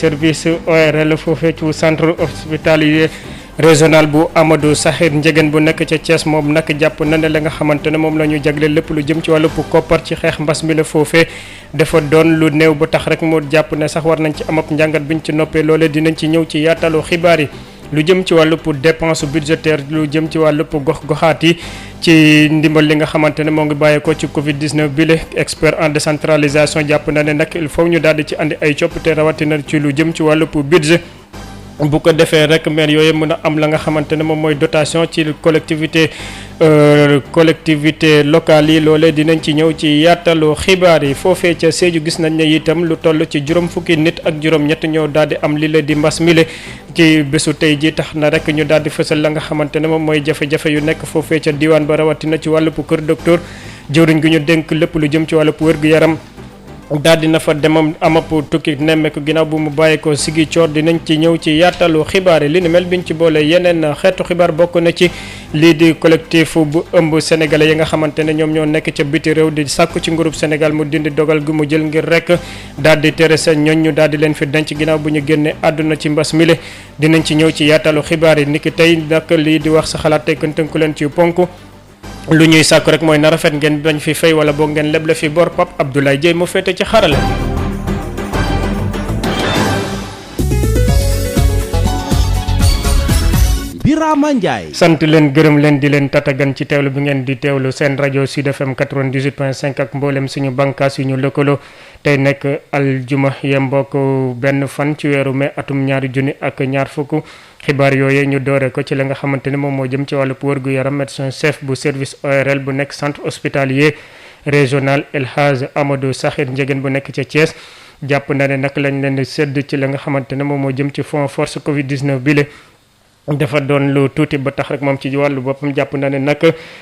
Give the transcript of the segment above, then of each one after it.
service ORL foofee ci centre hospitalier régional bu Amadou Sakhir Ndiéguène bu nekk ca Thiès moom nag jàpp na ne la nga xamante ne moom la ñu jagleel lépp lu jëm ci wàllu koppar ci xeex mbas mi la foofee dafa doon lu néew ba tax rek mu jàpp ne sax war nañ ci am ab njàngat biñ ci noppee loole dinañ ci ñëw ci yaatalu xibaar yi lu jëm ci wàllu dépense budgétaire lu jëm ci wàllu gox-goxaat yi ci ndimbal li nga xamante ne moo ngi bàyyeekoo ci Covid 19 bi le expert en décentralisation jàpp na ne nag il faut ñu daal di ci andi ay coppite rawatina ci lu jëm ci wàllu budget bu ko defee rek maire yooyu mën a am la nga xamante ne moom mooy dotation ci collectivité locale yi loolee dinañ ci ñëw ci yaatalu xibaar yi foofee ca Sédhiou gis nañ ne itam lu toll ci juróom fukki nit ak juróom-ñett ñoo daal di am li la di mbas mile ci bésu tey ji tax na rek ñu daal di fësal la nga xamante ne moom mooy jafe-jafe yu nekk foofee ca diwaan ba rawatina ci wàllu kër docteur jëwriñ gi ñu dénk lépp lu jëm ci wàllu wér-gu-yaram daal dina fa demam amap tukki nemmeeku ginnaaw bu mu bàyyeekoo Ziguinchor dinañ ci ñëw ci yaatalu xibaar yi li ni mel biñ ci boole yeneen xeetu xibaar bokk na ci lii di collectif bu ëmb sénégalais yi nga xamante ne ñoom ñoo nekk ca biti réew di sàkku ci nguurub Sénégal mu dindi dogal gi mu jël ngir rek daal di tere seen ñooñ ñu daal di leen fi denc ginnaaw bu ñu génnee àdduna ci mbas mile dinañ ci ñëw ci yaatalu xibaar yi niki tey nag lii di wax sa xalaat tey tënku leen ci ponk lu ñuy sàkku rek mooy na rafet ngeen bañ fi fay wala boog ngeen leble fi bor Pape Abdoulaye Dieye mu féete ci xarala. Birama Ndiaye. sant leen gërëm leen di leen tatagan ci teewlu bi ngeen di teewlu seen rajo Sud FM 98.5 ak mboolem suñu bànqaas yu ñu lëkkaloo tey nekk aljuma yembook benn fan ci weeru mai atum 2020 xibaar yooyu ñu doore ko ci la nga xamante ne moom moo jëm ci wàllu wërgu yaram médecin chef bu service ORL bu nekk centre hospitalier régional El Hadj Amadou Sakhir Ndiéguène bu nekk ca Thiès jàpp na ne nag lañ leen di sédd ci la nga xamante ne moom moo jëm ci fonds force Covid 19 bi le dafa doon lu tuuti ba tax rek moom ci wàllu boppam jàpp na ne nag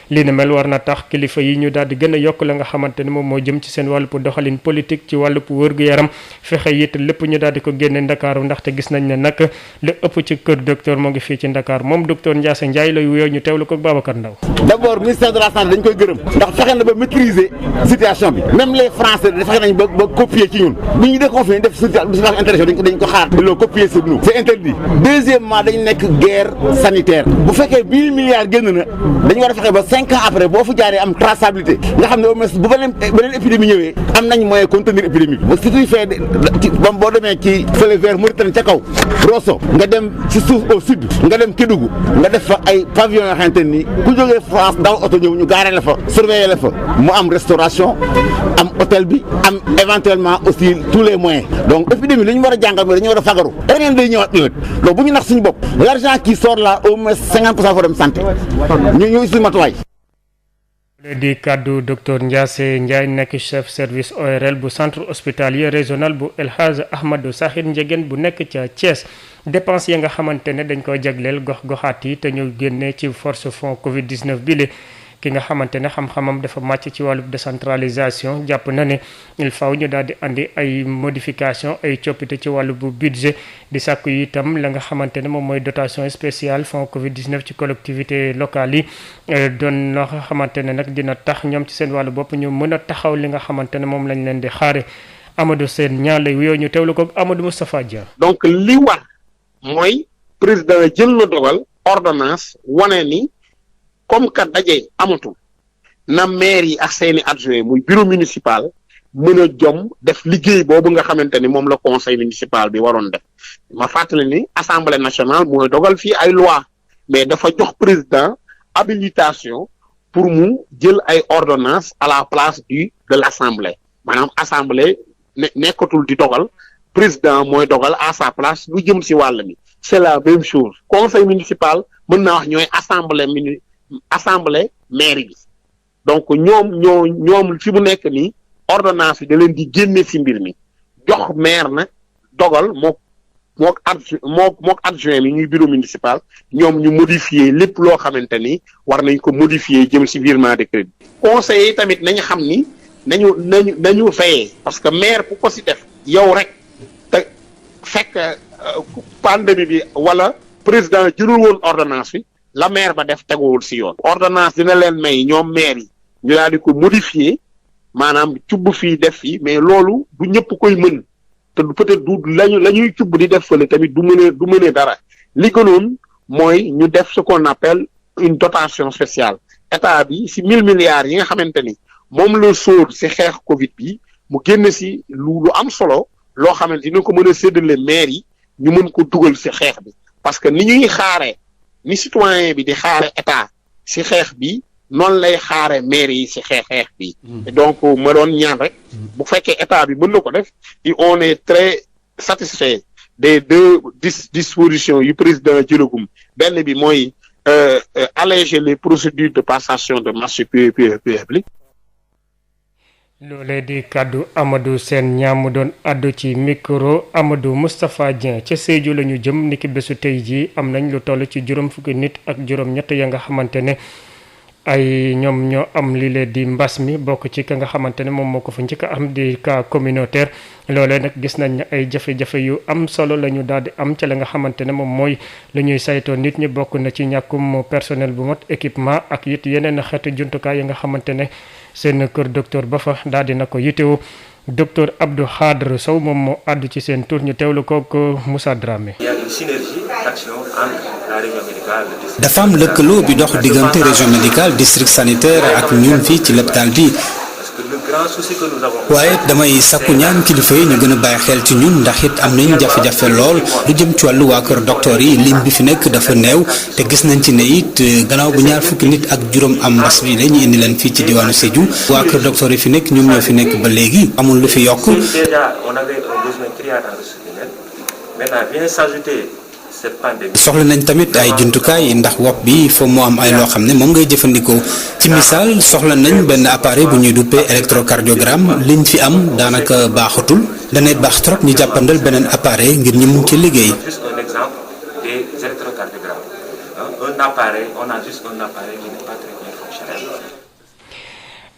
li ne mel war na tax kilifa yi ñu daal di gën a yokk la nga xamante ne moom moo jëm ci seen wàllu doxalin politique ci wàllu wér-gu-yaram fexe it lépp ñu daal di ko génne Ndakaaru ndaxte gis nañ ne nag li ëpp ci kër docteur moo ngi fii ci Ndakaar moom docteur Ndiasse Ndiaye lay wuyoo ñu teewlu ko Babacar Ndaw. d'abord ministère de la santé dañ koy gërëm ndax fexe na ba maîtriser situation bi même les français fexe nañ ba copier ci ñun bu ñu déconfiné def situation intéressante dañ ko xaar loolu copier sur nous c'est interdit. Deuxièmement dañ nekk guerre sanitaire bu fekkee 1000 milliards génn na dañu war a fexe ba 5 ans après boo fu jaaree am traçabilité nga xam ne au moins bu beneen épidémie ñëwee am nañ moyen contenir épidémie bi surtout fait boo demee ci fële vers Mauritanie ca kaw Rosso nga dem ci suuf au sud nga dem Kédougou nga def fa ay pavillon yoo xamante ni ku jógee France daw oto ñëw ñu gaaree la fa surveiller la fa mu am restauration am hôtel bi am éventuellement aussi tous les moyens donc épidémie li ñu war a jàngal mooy dañu war a fagaru reneen day ñëwaat ëllëg donc bu ñu nax suñu bopp l'argent qui sort là au moins 50% fa dem santé ñu si matuwaay. di kàddu docteur Ndiasse Ndiaye nekk chef service ORL bu centre hospitalier régional bu El Hadj Ahmadou Sakhir Ndiéguène bu nekk ca Thiès dépense yi nga xamante ne dañ koy jagleel gox-goxaat yi te ñu génnee ci force fonds Covid 19 bi le ki nga xamante ne xam-xamam dafa màcc ci wàllu décentralisation jàpp na ne il faut ñu daal di andi ay modification ay coppite ci wàllu bu budget di sàkku itam la nga xamante ne moom mooy dotation spéciale fonds Covid 19 ci collectivité locale yi doon loo xamante ne nag dina tax ñoom ci seen wàllu bopp ñu mën a taxaw li nga xamante ne moom lañ leen di xaare Amadou Sène ñaan lay wuyoo ñu teewlu ko Amadou Moustapha Dia. donc li war mooy président jël na dogal ordonnance wane ni. comme que daje amatul na maire yi ak seeni adjoint muy bureau municipal mën a jom def liggéey boobu nga xamante ni moom la conseil municipal bi waroon def ma fàttali ni assemblée nationale mooy dogal fii ay loi mais dafa jox président habilitation pour mu jël ay ordonnance à la place de l'assemblée maanaam assemblée nekkatul di dogal président mooy dogal à sa place lu jëm ci wàll mi c'est la même chose conseil municipal mën naa wax ñooy assemblée maire bi donc ñoom fi mu nekk nii ordonnance bi da leen di génne ci mbir mi jox maire nag dogal mook adjoint mi ñuy bureau municipal ñoom ñu modifier lépp loo xamante ni war nañ ko modifier jëm ci virement de crédit conseillers yi tamit nañu xam ni nañu fayee parce que maire bu ko ci def yow rek te fekk pandémie bi wala président jëlul woon ordonnance bi la maire ba def teguwul ci yoon ordonnance dina leen may ñoom maire yi ñu daal di ko modifier maanaam cubb fii def fii mais loolu du ñëpp koy mën te peut-être du la ñuy cubb di def fële tamit du mënee dara li gënoon mooy ñu def ce qu'on appelle une dotation spéciale état bi si 1000 milliards yi nga xamante ni moom la sóor si xeex Covid bi mu génn si lu am solo loo xamante ni ko mën a séddale maire yi ñu mën ko dugal si xeex bi parce que ni ñuy xaaree ni citoyen bi di xaare état si xeex bi noonu lay xaare maire yi si xeex bi donc ma doon ñaan rek bu fekkee état bi mën na ko def et on est très satisfait des deux dispositions yu président jëlagum benn bi mooy alléger les procédures de passation de marché public. loolee di kàddu Amadou Sène ñaamu doon àddu ci micro Amadou Moustapha Dieng ca Sédhiou la ñu jëm niki bésu tey jii am nañ lu toll ci juróom fukki nit ak juróom-ñett ya nga xamante ne ay ñoom ñoo am li leen di mbas mi bokk ci ka nga xamante ne moom moo ko fa njëkk a am di cas communautaire loolee nag gis nañ ne ay jafe-jafe yu am solo la ñu daal di am ca la nga xamante ne moom mooy lu ñuy saytoo nit ñi bokk na ci ñàkkum personnel bu mot équipement ak it yeneen xeetu jumtukaay yi nga xamante ne seen kër docteur ba fa daal di na ko yitewoo docteur Abdou Khadre Sow moom moo àddu ci seen tur ñu teewlu ko Moussa Dramé. Il y a une synergie d'action entre la région médicale. dafa am lëkkaloo bi dox diggante région médicale district sanitaire ak ñun fii ci l'hôpital bi. waaye damay sakku ñaan kilifa yi ñu gën a bàyyi xel ci ñun ndax it am nañ jafe-jafe lool lu jëm ci wàllu waa kër docteur yi lim bi fi nekk dafa néew te gis nañ ci ne it gannaaw bu ñaar fukki nit ak juróom am mbas bi la ñu indi leen fii ci diwaanu Sédhiou waa kër docteur yi fi nekk ñoom ñoo fi nekk ba léegi amul lu fi yokk. soxla nañ tamit ay jumtukaay ndax wopp bi foo moo am ay loo xam ne moom ngay jëfandikoo ci misaal soxla nañ benn appareil bu ñuy duppee électrocardiogramme liñ fi am daanaka baaxatul danay baax trop ñu jàppandal beneen appareil ngir ñu mun ci liggéey.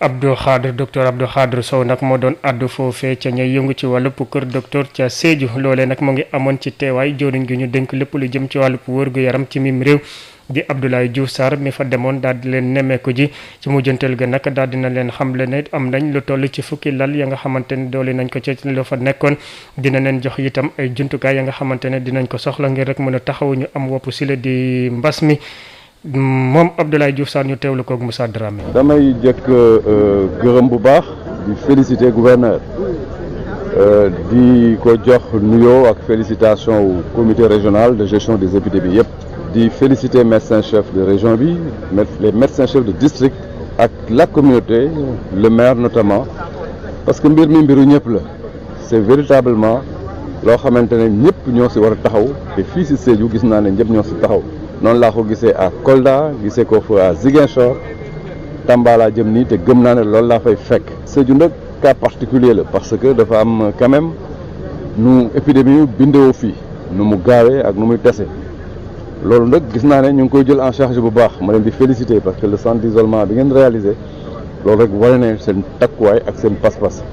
docteur Abdou Khadre Sow nag moo doon àddu foofee ca ña yëngu ci wàllub kër docteur ca Sédhiou loolee nag mu ngi amoon ci teewaay joriñ gi ñu dénk lépp lu jëm ci wàllub wërgu yaram ci mim réew di Abdoulaye Diouf Sarr mi fa demoon daal di leen nemmeeku ji ci mujjanteel ga nag daal dina leen xamle ne am nañ lu toll ci fukki lal ya nga xamante ne doole nañ ko ci lu fa nekkoon dina leen jox itam ay jumtukaay ya nga xamante ne dinañ ko soxla ngir rek mën a taxawu ñu am wopp si la di mbas mi moom Abdoulaye Diouf Sarr ñu teewlu koog Moussa Dramé. damay jëkk gërëm bu baax di féliciter gouverneur di ko jox nuyoo ak félicitation au comité régional de gestion des épidémies yëpp. di féliciter médecin chef de région bi les médecins chefs de district ak la communauté le maire notamment parce que mbir mi mbiru ñëpp la c'est véritablement loo xamante ne ñëpp ñoo ci war a taxaw te fii ci Sédhiou gis naa ne ñëpp ñoo ci taxaw. noonu laa ko gisee à Kolda gisee ko fa à Ziguinchor Tamba laa jëm nii te gëm naa ne loolu laa fay fekk. Sédhiou nag cas particulier la parce que dafa am quand même nu épidémie bindoo fii nu mu gaawee ak nu muy tese loolu nag gis naa ne ñu ngi koy jël en charge bu baax ma leen di féliciter parce que le centre d'isolement bi ngeen réalisé loolu rek wane ne seen takkuwaay ak seen pas-pas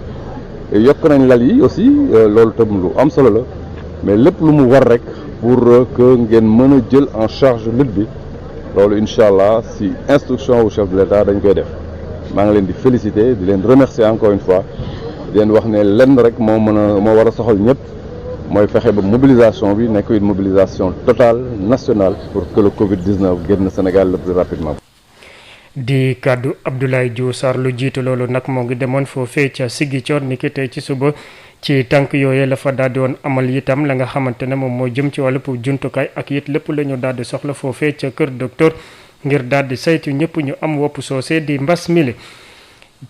yokk nañ lal yi aussi loolu tam lu am solo la mais lépp lu mu war rek. pour que ngeen mën a jël en charge lutte bi loolu incha allah si instruction au chef de l'État dañ koy def maa ngi leen di féliciter di leen remercier encore une fois di leen wax ne lenn rek moo war a soxal ñëpp mooy fexe ba mobilisation bi nekk une mobilisation totale nationale pour que le Covid-19 génn Sénégal le plus rapidement. di kàddu Abdoulaye Diouf Sarr lu jiitu loolu nag moo ngi demoon foofee ca Ziguinchor ni ki tey ci suba ci tànk yooyee la fa daal di woon amal itam la nga xamante ne moom moo jëm ci wàllu jumtukaay ak it lépp la ñu daal di soxla foofee ca kër docteur ngir daal di saytu ñëpp ñu am wopp soosee di mbas mili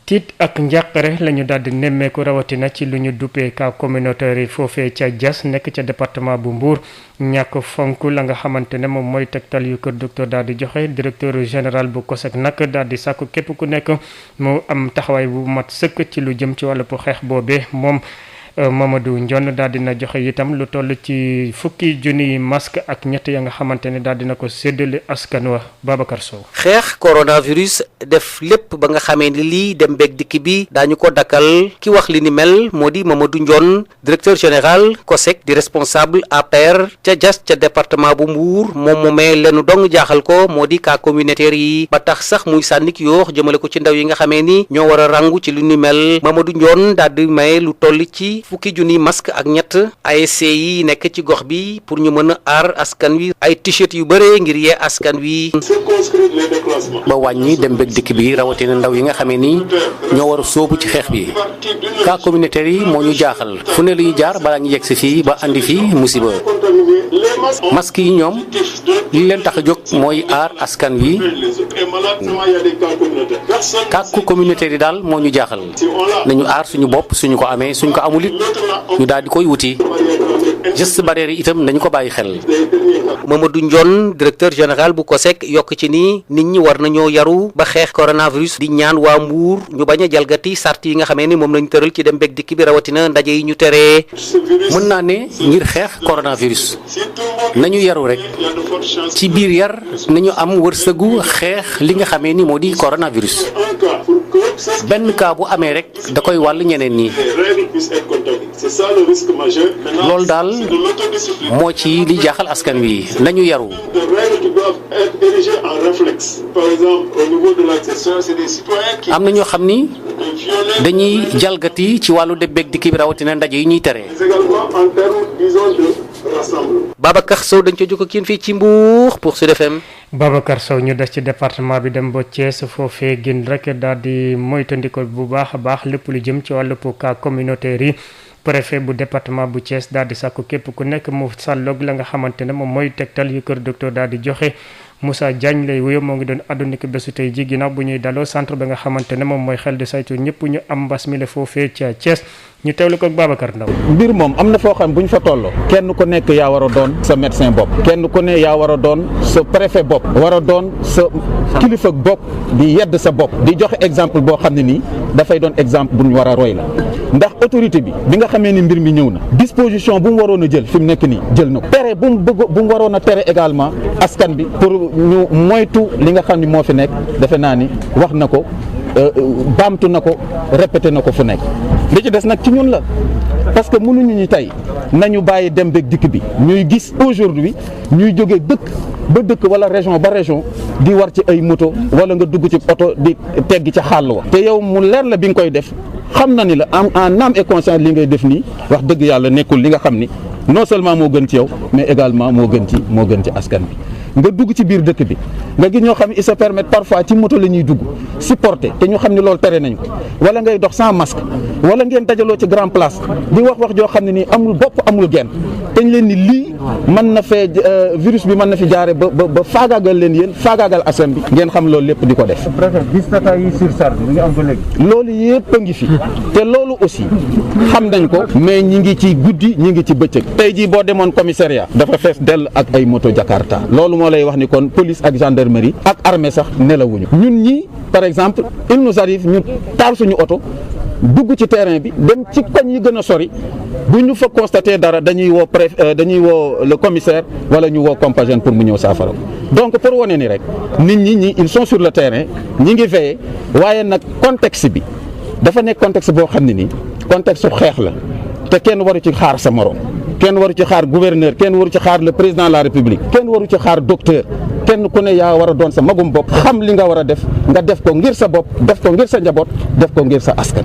tiit ak njàqare la ñu daal di nemmeeku rawatina ci lu ñu duppee cas communautaire yi foofee ca Diass nekk ca département bu Mbour ñàkk fonk la nga xamante ne moom mooy tegtal yu kër docteur daal di joxe directeur général bu COSEC nag daal di sàkku képp ku nekk mu am taxawaay bu mat sëkk ci lu jëm ci wàllu xeex boobee moom Mamadou Ndione daal dina joxe itam lu toll ci fukki junniy masque ak ñett ya nga xamante ne daal dina ko séddale askan wa Babacar Sow. xeex coronavirus def lépp ba nga xamee ni lii dem beeg dikk bi daañu ko dakkal ki wax li ni mel moo di Mamadou Ndione directeur général COSEC di responsable APR ca Diass ca département bu Mbour moom moomee leenu dong jaaxal ko moo di cas communautaire yi ba tax sax muy sànnik yoox jëmale ko ci ndaw yi nga xamee ni ñoo war a rangu ci lu ni mel Mamadou Ndione daal di maye lu toll ci fukki junni masque ak ñett ASC yi nekk ci gox bi pour ñu mën a aar askan wi ay t-shirt yu bëree ngir yee askan wi ba wàññi dem bëgg dikk bi rawatina ndaw yi nga xamee ni ñoo war a sóobu ci xeex bi cas communautaire yi moo ñu jaaxal fu ne luy jaar balaa ñu yegg si fii ba andi fii musiba masque yi ñoom li leen tax a jóg mooy aar askan wi cas communautaire yi daal moo ñu jaaxal nañu aar suñu bopp suñu ko amee suñ ko amul it ñu daal di koy wuti geste barrière yi itam nañu ko bàyyi xel. Mamadou Ndione directeur général bu COSEC yokk ci ni nit ñi war nañoo yaru ba xeex coronavirus di ñaan waa Mbour ñu bañ a jalgati sart yi nga xamee ni moom lañu tëral ci dem beeg dikk bi rawatina ndaje yi ñu teree. mën naa ne ngir xeex coronavirus nañu yaru rek ci biir yar nañu am wërsëgu xeex li nga xamee ni moo di coronavirus benn cas bu amee rek da koy wàll ñeneen ñi loolu daal moo ci li jaaxal askan wi nañu yaru. am na ñoo xam ni dañuy jalgati ci wàllu dem beeg dikk bi rawatina ndaje yi ñuy tere. Babacar Sow dañ ko jóg ak yéen fii ci Mbour pour Sud FM. Babacar Sow ñu des ci département bi dem ba Thiès foofee gën rek daal di moytandiko bu baax a baax lépp lu jëm ci wàllu cas communautaire yi. préfet bu département bu Thiès daal di sàkku képp ku nekk mu sàlloog la nga xamante ne moom mooy tegtal yu kër docteur daal di joxe. Moussa Diagne lay wuyoo moo ngi doon àdduna ko bésu tey ji ginnaaw bu ñuy daloo centre ba nga xamante ne moom mooy xel di saytu ñëpp ñu am mbas mi la foofee ca Thiès ñu teewlu ko ak Babacar Ndaw. mbir moom am na foo xam bu ñu fa tolloo kenn ku nekk yaa war a doon sa médecin bopp kenn ku ne yaa war a doon sa préfet bopp war a doon sa kilifa bopp di yedd sa bopp di joxe exemple boo xam ne nii dafay doon exemple bu ñu war a roy la ndax autorité bi nga xamee ni mbir mi ñëw na disposition bu mu waroon a jël fi mu nekk nii jël na ko tere bu mu waroon a tere également askan bi pour ñu moytu li nga xam ni moo fi nekk defe naa ni wax na ko baamtu na ko répété na ko fu nekk li ci des nag ci ñun la parce que mënuñu ñu tey nañu bàyyi dem beeg dikk bi ñuy gis aujourd'hui ñuy jóge dëkk ba dëkk wala région ba région di war ci ay moto wala nga dugg ci oto di tegg ca xàll wa te yow mu leer la bi nga koy def xam na ni la en âme et conscience li ngay def nii wax dëgg yàlla nekkul li nga xam ni non seulement moo gën ci yow mais également moo gën ci askan bi nga dugg ci biir dëkk bi nga gis ñoo xam ne ils se permettent parfois ci moto la ñuy dugg supporter te ñu xam ne loolu tere nañu ko wala ngay dox sans masque wala ngeen dajaloo ci grand place di wax joo xam ne nii amul bopp amul genn te ñu leen ni lii mën na fee virus bi mën na fi jaare ba faagaagal leen yéen faagaagal askan bi ngeen xam loolu lépp di ko def. gis na yi surcharge mi ngi am ba léegi. loolu yëpp a ngi fi te loolu aussi xam nañ ko mais ñi ngi ci guddi ñi ngi ci bëccëg tey jii boo demoon commissariat dafa fees dell ak ay moto Jakarta loolu moo lay wax ni kon police ak gendarmerie ak armée sax nelawuñu ñun ñii par exemple il nous arrive ñu taal suñu oto dugg ci terrain bi dem ci koñ yi gën a sori bu ñu fa constaté dara dañuy woo dañuy woo le commissaire wala ñu woo Compagnie pour mu ñëw saafara donc pour wane ni rek nit ñi ils sont sur le terrain ñi ngi veillé waaye nag contexte bi dafa nekk contexte boo xam ne nii contexte xeex la te kenn waru ci xaar sa morom kenn waru ci xaar gouverneur kenn waru ci xaar le président de la république kenn waru ci xaar docteur kenn ku ne yaa war a doon sa magum bopp xam li nga war a def nga def ko ngir sa bopp def ko ngir sa njaboot def ko ngir sa askan.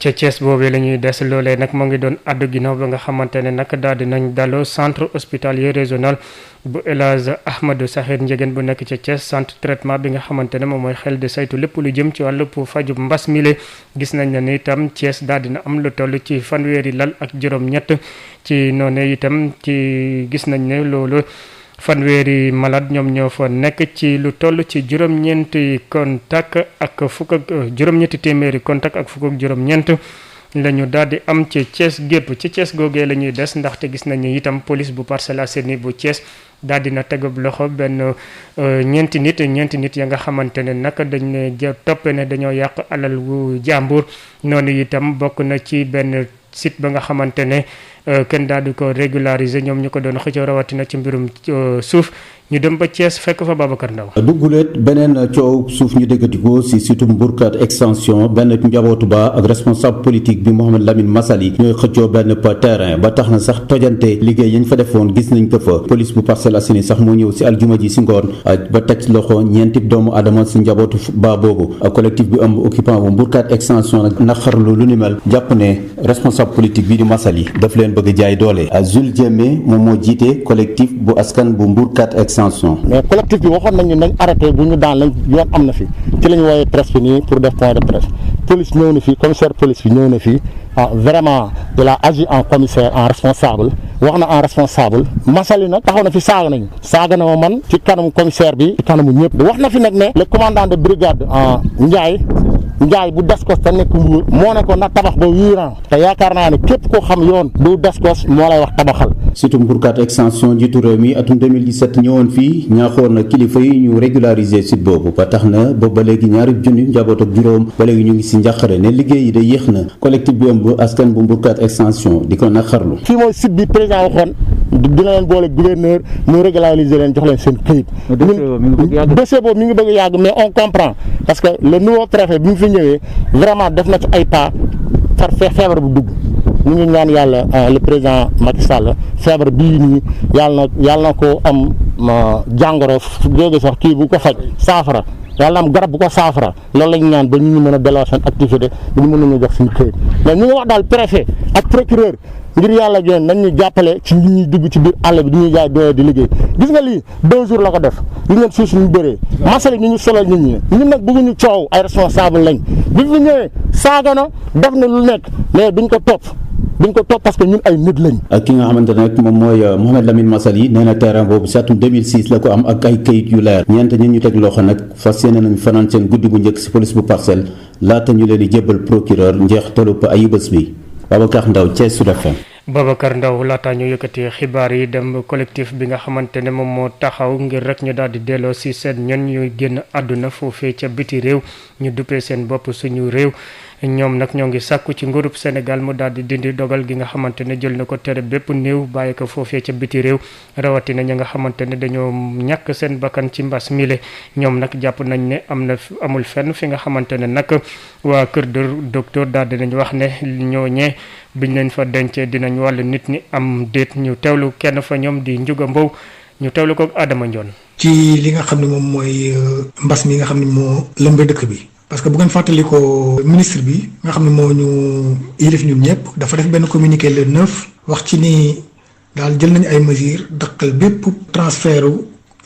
ca Thiès boobee la ñuy des loolee nag moo ngi doon addu ginnaaw ba nga xamante ne nag daal di nañ daloo centre hospitalier régional bu El Hadj Ahmadou Sakhir Ndiéguène bu nekk ca Thiès centre traitement bi nga xamante ne moom mooy xel di saytu lépp lu jëm ci wàllu faju mbas mile gis nañ ne itam Thiès daal dina am lu toll ci fanweeri lal ak juróom-ñett ci noonu itam ci gis nañ ne loolu fanweeri malade ñoom ñoo fa nekk ci lu toll ci juróom-ñeenti contact ak fukk ak juróom-ñetti téeméeri contact ak fukk ak juróom-ñeent la ñu daal di am ci Thiès gépp ci Thiès googee la ñuy des ndaxte gis nañu itam police bu Parcelles Assainies bu Thiès daal dina tegub loxo benn ñeenti nit ya nga xamante ne nag dañ ne toppe ne dañoo yàq alal wu jàmbur noonu itam bokk na ci benn site ba nga xamante ne kenn daal di ko régulariser ñoom ñu ko doon xëccoo rawatina ci mbirum suuf ñu dem ba Thiès fekk fa Babacar Ndaw. dugguleet beneen coow suuf ñu déggati ko si surtout Mbourkat extension benn njabootu ba ak responsable politique bi Mouhamed Lamine Massaly ñooy xëccoo benn terrain ba tax na sax tojante liggéey yañ fa defoon gis nañ ko fa police bu Parcelles Assainies sax moo ñëw si aljuma ji si ngoon ba teg loxo ñeenti doomu adama si njabootu ba boobu collectif bi ëmb occupant bu Mbourkat extension nag naqarlu lu ni mel jàpp ne responsable politique bi di Massaly daf leen bëgg jaay doole Jules Diémé moom moo jiite collectif bu askan bu Mbourkat mais collectif bi waxoon nañu nañ arrêté bu ñu daan lañ yoon am na fi ci la ñu wooyee presse bi nii pour def point de presse police ñëw na fi commissaire police bi ñëw na fi vraiment il a agi en commissaire en responsable wax na en responsable Massaly nag taxaw na fi saaga na ma man ci kanamu commissaire bi ci kanamu ñëpp wax na fi nag ne le commandant de brigade Ndiaye bu Descos te nekk Mbour moo ne ko na tabax ba 8 ans te yaakaar naa ne képp koo xam yoon du Descos moo lay wax tabaxal. surtout Mbourkat extension jiitu réew mi atum 2017 ñëwoon fii ñaaxoon na kilifa yi ñu régulariser site boobu ba tax na ba léegi ñaari junni njaboot ak juróom ba léegi ñu ngi si njàqare ne liggéey yi day yéex na collectif bi ëmb askan bu Mbourkat extension di ko naqarlu. fii mooy site bi président waxoon dina leen boole gouverneur mu régulariser leen jox leen seen këyit. dossier boobu mi ngi bëgg a yàgg mais on comprend parce que le nouveau préfet bi mu fi ñëwee vraiment def na ci ay pas far feebar bu dugg ñu ngi ñaan yàlla le président Macky Sall feebar bii nii yàlla na ko am jàngoro jóge sax kii bu ko faj saafara yàlla am garab bu ko saafara loolu la ñu ñaan ba ñu mën a delloo seen activité ba ñu mën nañu jox suñu këyit mais ñu ngi wax daal préfet ak procureur ngir yàlla joon nañ ñu jàppale ci ñi ñuy dugg ci biir àll bi di ñuy jaay doole di liggéey gis nga lii 2 jours la ko def li ngeen suuf suñu bëree Massaly ñu solal nit ñi ñun nag bëgguñu coow ay responsable lañ bi fi ñëwee saaga na def na lu nekk mais duñ ko topp parce que ñun ay nit lañ. ak ki nga xamante ne nag moom mooy Mouhamed Lamine Massaly nee na terrain boobu si atum 2006 la ko am ak ay kayit yu leer ñeent ñi ñu teg loxo nag fas yéene nañu fanaan seen guddi gu njëkk si police bu Parcelles laata ñu leen di jébbal procureur njeextalu ayubés bi Babacar Ndaw Thiès Sud FM. Babacar Ndaw laataa ñu yëkkati xibaar yi dem collectif bi nga xamante ne moom moo taxaw ngir rek ñu daal di delloo si seen ñoon ñuy génn àdduna foofee ca biti réew ñu duppee seen bopp suñu réew ñoom nag ñoo ngi sàkku ci nguurub Sénégal mu daal di dindi dogal gi nga xamante ne jël na ko tere bépp néew bàyyi ko foofee ca biti réew rawatina ñi nga xamante ne dañoo ñàkk seen bakkan ci mbas mile ñoom nag jàpp nañ ne amul fenn fi nga xamante ne nag waa kër docteur daal dinañ wax ne ñooñee biñ leen fa dencee dinañ wàll nit ñi am déet ñu teewlu kenn fa ñoom di Njuga Mbow ñu teewlu ko Adama Ndione. ci li nga xam ne moom mooy mbas mi nga xam ne moo lëmbe dëkk bi. parce que bu ngeen fàttali ko ministre bi nga xam ne moo ñu yilif ñun ñëpp dafa def benn communiqué le 9 wax ci ni daal jël nañu ay mesures dakkal bépp transfert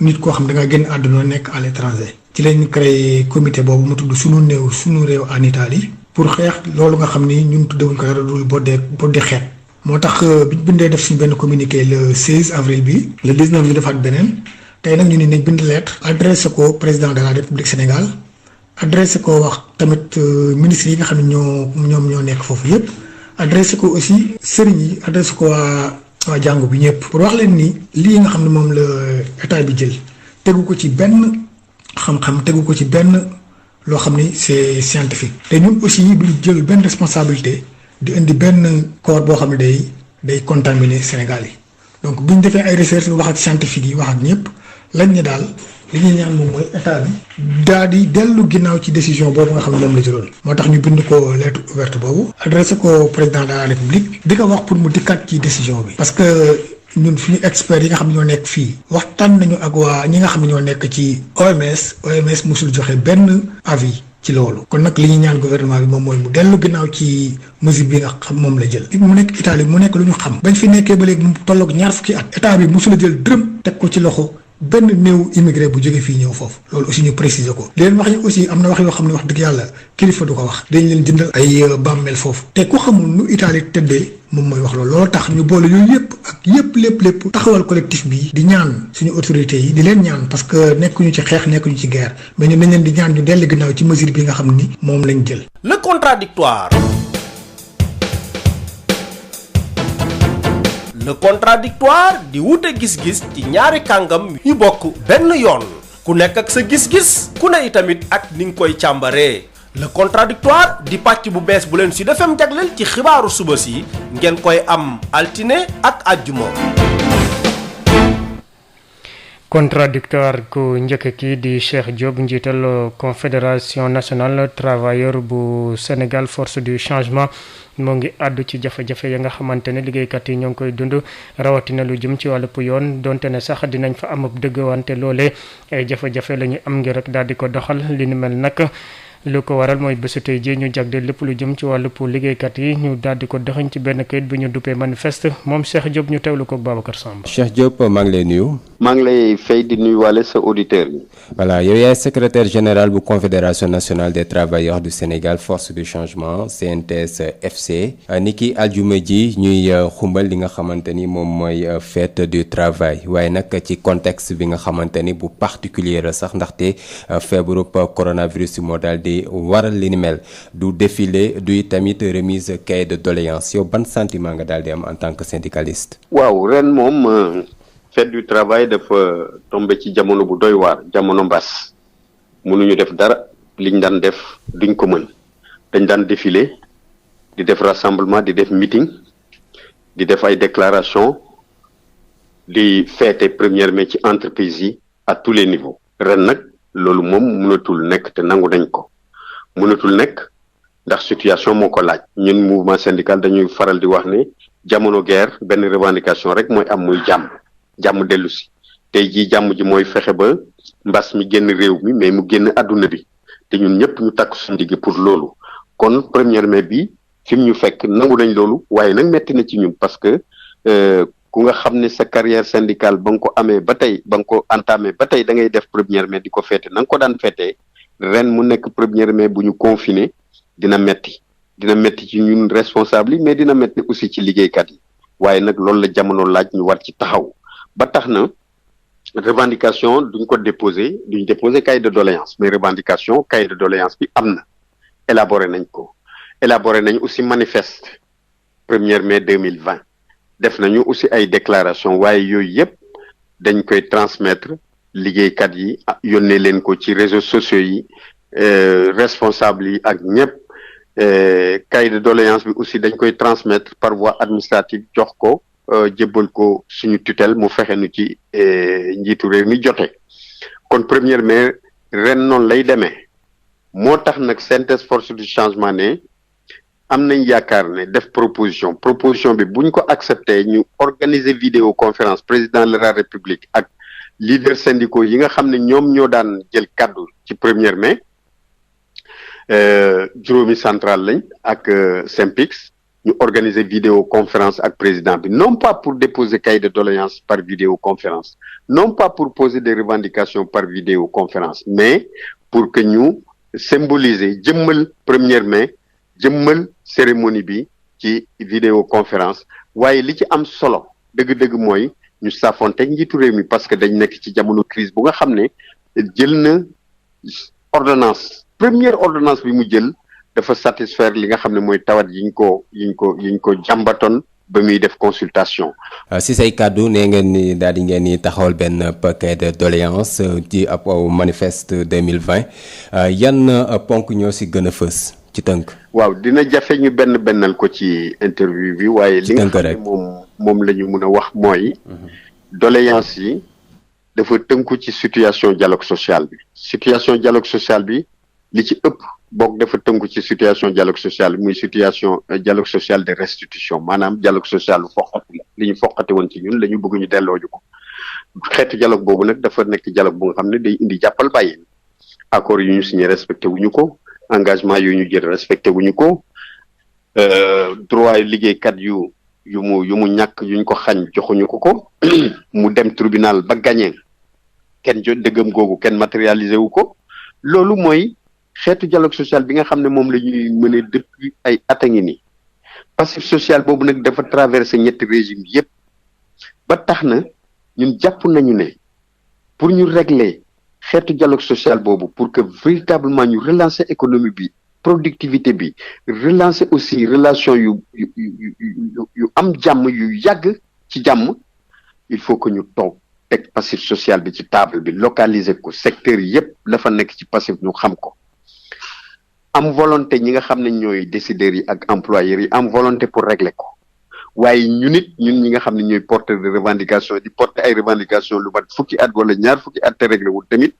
nit koo xam da nga génn àdduna nekk à l'étranger. ci lañ créé comité boobu mu tudd sunu réew en Italie pour xeex loolu nga xam ni ñun tuddewuñ ko dara dul bodde xeet. moo tax bi ñu bindee def suñu benn communiqué le 16 avril bi le 19 ñu defaat beneen tey nag ñu ne nañ bind lettre adressé ko président de la République Sénégal. adressé ko wax tamit ministre yi nga xam ne ñoom ñoo nekk foofu yépp adressé ko aussi sëriñ yi adressé ko waa jàngu bi ñëpp pour wax leen ni lii nga xam ne moom la état bi jël tegu ko ci benn xam-xam tegu ko ci benn loo xam ni c'est scientifique te ñun aussi duñ jël benn responsabilité di indi benn corps boo xam ne day contaminer Sénégal yi donc buñ defee ay recherche wax ak scientifique yi wax ak ñëpp lañ ne daal li ñuy ñaan moom mooy état bi daal di dellu ginnaaw ci décision boobu nga xam ne moom la jëloon moo tax ñu bind ko lettre ouverte boobu adressé ko président de la République di ko wax pour mu dikkaat ci décision bi parce que ñun suñu experts yi nga xam ne ñoo nekk fii waxtaan nañu ak waa ñi nga xam ne ñoo nekk ci OMS musul joxe benn avis ci loolu kon nag li ñuy ñaan gouvernement bi moom mooy mu dellu ginnaaw ci mesure bi nga xam moom la jël mu nekk Italie mu nekk lu ñu xam bañ fi nekkee ba léegi mu tolloog ñaar fukki at état bi musula jël dërëm teg ko ci loxo benn néew immigré bu jóge fii ñëw foofu loolu aussi ñu préciser ko leen wax yi aussi am na wax yoo xam ne wax dëgg yàlla kilifa du ko wax dañ leen jëndal ay bàmmeel foofu te ku xamul nu Italie tëddee moom mooy wax loolu tax ñu boole yooyu yëpp ak lépp taxawal collectif bi di ñaan suñu autorités yi di leen ñaan parce que nekkuñu ci xeex nekkuñu ci guerre mais ñun nañ leen di ñaan ñu dellu ginnaaw ci mesure bi nga xam ni moom lañ jël. Le contradictoire. Le contradictoire di wute gis-gis ci ñaari kàngam yu bokk benn yoon ku nekk ak sa gis-gis ku ne itamit ak ni nga koy càmbaree le contradictoire di pàcc bu bees bu leen Sud FM jagleel ci xibaaru suba si ngeen koy am altine ak àjjuma. contradictoire ku njëkk kii di Cheikh Diop njiital confédération nationale travailleur bu Sénégal force du changement moo ngi àddu ci jafe-jafe ya nga xamante ne liggéeykat yi ñoo ngi koy dund rawatina lu jëm ci wàllub yoon donte ne sax dinañ fa am ab dëgg wante loolee ay jafe-jafe la ñu am ngir rek daal di ko doxal li ni mel nag. lu ko waral mooy bésu tey jii ñu jagleel lépp lu jëm ci wàllub liggéeykat yi ñu daal di ko dëxañ ci benn kayit bi ñu duppee manifeste moom Cheikh Diop ñu teewlu ko Babacar Samb. Cheikh Diop maa ngi lay nuyu. maa ngi lay fay di nuyuwaale sa auditeur yi. voilà yow yaay secrétaire général bu confédération nationale des travailleurs du Sénégal force du changement CNTS FC ni ki aljuma ji ñuy xumbal li nga xamante ni moom mooy fête du travail waaye nag ci contexte bi nga xamante ni bu particulier la sax ndaxte feebaru coronavirus moo daal di waral li ni mel du défilé du tamit remise cahier de doléances yow ban sentiment nga daal di am en tant que syndicaliste. waaw ren moom fête du travail dafa tombé ci jamono bu doy waar jamono mbas mënuñu def dara liñ daan def duñ ko mën dañ daan défilé di def rassemblement di def meeting di def ay déclaration di fêter 1er mai ci entreprise yi à tous les niveaux ren nag loolu moom mënatul nekk te nangu nañ ko mënatul nekk ndax situation moo ko laaj ñun mouvement syndical dañuy faral di wax ne jamono guerre benn revendication rek mooy am muy jàmm dellu si tey jii jàmm ji mooy fexe ba mbas mi génn réew mi mais mu génn àdduna bi te ñun ñëpp ñu takk suñu digg pour loolu kon 1er mai bi fi mu ñu fekk nangu nañ loolu waaye nag metti na ci ñun parce que ku nga xam ne sa carrière syndicale ba nga ko amee ba tey ba nga ko entamé ba tey da ngay def 1er mai di ko féete na nga ko daan féetee ren mu nekk 1er mai bu ñu confiné dina metti ci ñun responsable yi mais dina metti aussi ci liggéeykat yi waaye nag loolu la jamono laaj ñu war ci taxaw ba tax na revendication duñ déposer cahier de doléance mais revendication cahier de doléance bi am na élaboré nañ aussi manifeste 1er mai 2020 def nañu aussi ay déclaration waaye yooyu yëpp dañ koy transmettre liggéeykat yi yónnee leen ko ci réseaux sociaux yi responsable yi ak ñëpp cahier de doléance bi aussi dañ koy transmettre par voie administrative jox ko jébbal ko suñu tutelle mu fexe nu ci njiitu réew mi jote kon 1er mai ren noonu lay demee moo tax nag CNTS force du changement ne am nañ yaakaar ne def proposition bi buñ ko accepté ñu organiser vidéoconférence président de la république ak leader syndicaux yi nga xam ne ñoom ñoo daan jël kaddu ci 1er mai juróomi central lañ ak Synpics ñu organiser vidéoconférence ak président bi non pas pour déposer cahier de doléance par vidéoconférence non pas pour poser des revendications par vidéoconférence mais pour que ñu symboliser jëmmal 1er mai jëmmal cérémonie bi ci vidéoconférence waaye li ci am solo dëgg-dëgg mooy ñu saafonteeg njiitu réew mi parce que dañ nekk ci jamono crise bu nga xam ne jël na première ordonnance bi mu jël dafa satisfaire li nga xam ne mooy tawat yiñ ko jàmbatoon ba muy def consultation. si say kàddu nee ngeen ni daal di ngeen ni taxawal benn paquet de doléance ci ab manifeste 2020 yan ponk ñoo si gën a fës ci tënk. waaw dina jafe ñu bennal ko ci interview bi waaye li nga xam ne moom la ñu mën a wax mooy doléance yi dafa tënku ci situation dialogue social bi li ci ëpp boog dafa tënku ci situation dialogue social muy situation dialogue social de restitution maanaam dialogue social foqati la li ñu foqati woon ci ñun la ñu bëgg ñu dellooju ko xeetu dialogue boobu nag dafa nekk dialogue bu nga xam ne day indi jàppal bàyyi accord yu ñu signé respecté wuñu ko engagement yu ñu jël respecté wuñu ko droit yu liggéeykat yu mu ñàkk yuñ ko xañ joxuñu ko mu dem tribunal ba gagné kenn dëggam googu kenn matérialisé wu ko loolu mooy xeetu dialogue social bi nga xam ne moom la ñuy mëne depuis ay at a ngi nii passif social boobu nag dafa traversé ñetti régime yépp ba tax na ñun jàpp nañu ne pour ñu régler xeetu dialogue social boobu pour que véritablement ñu relancer économie bi productivité bi relancer aussi relation yu am jàmm yu yàgg ci jàmm il faut que ñu toog teg passif social bi ci table bi localiser ko secteur yépp la fa nekk ci passif ñu xam ko am volonté ñi nga xam ne ñooy décideurs yi ak employeurs yi am volonté pour régler ko waaye ñun ñi nga xam ne ñooy porteur de revendication di porter ay revendication lu mat fukki at wala ñaar fukki at te réglé wul tamit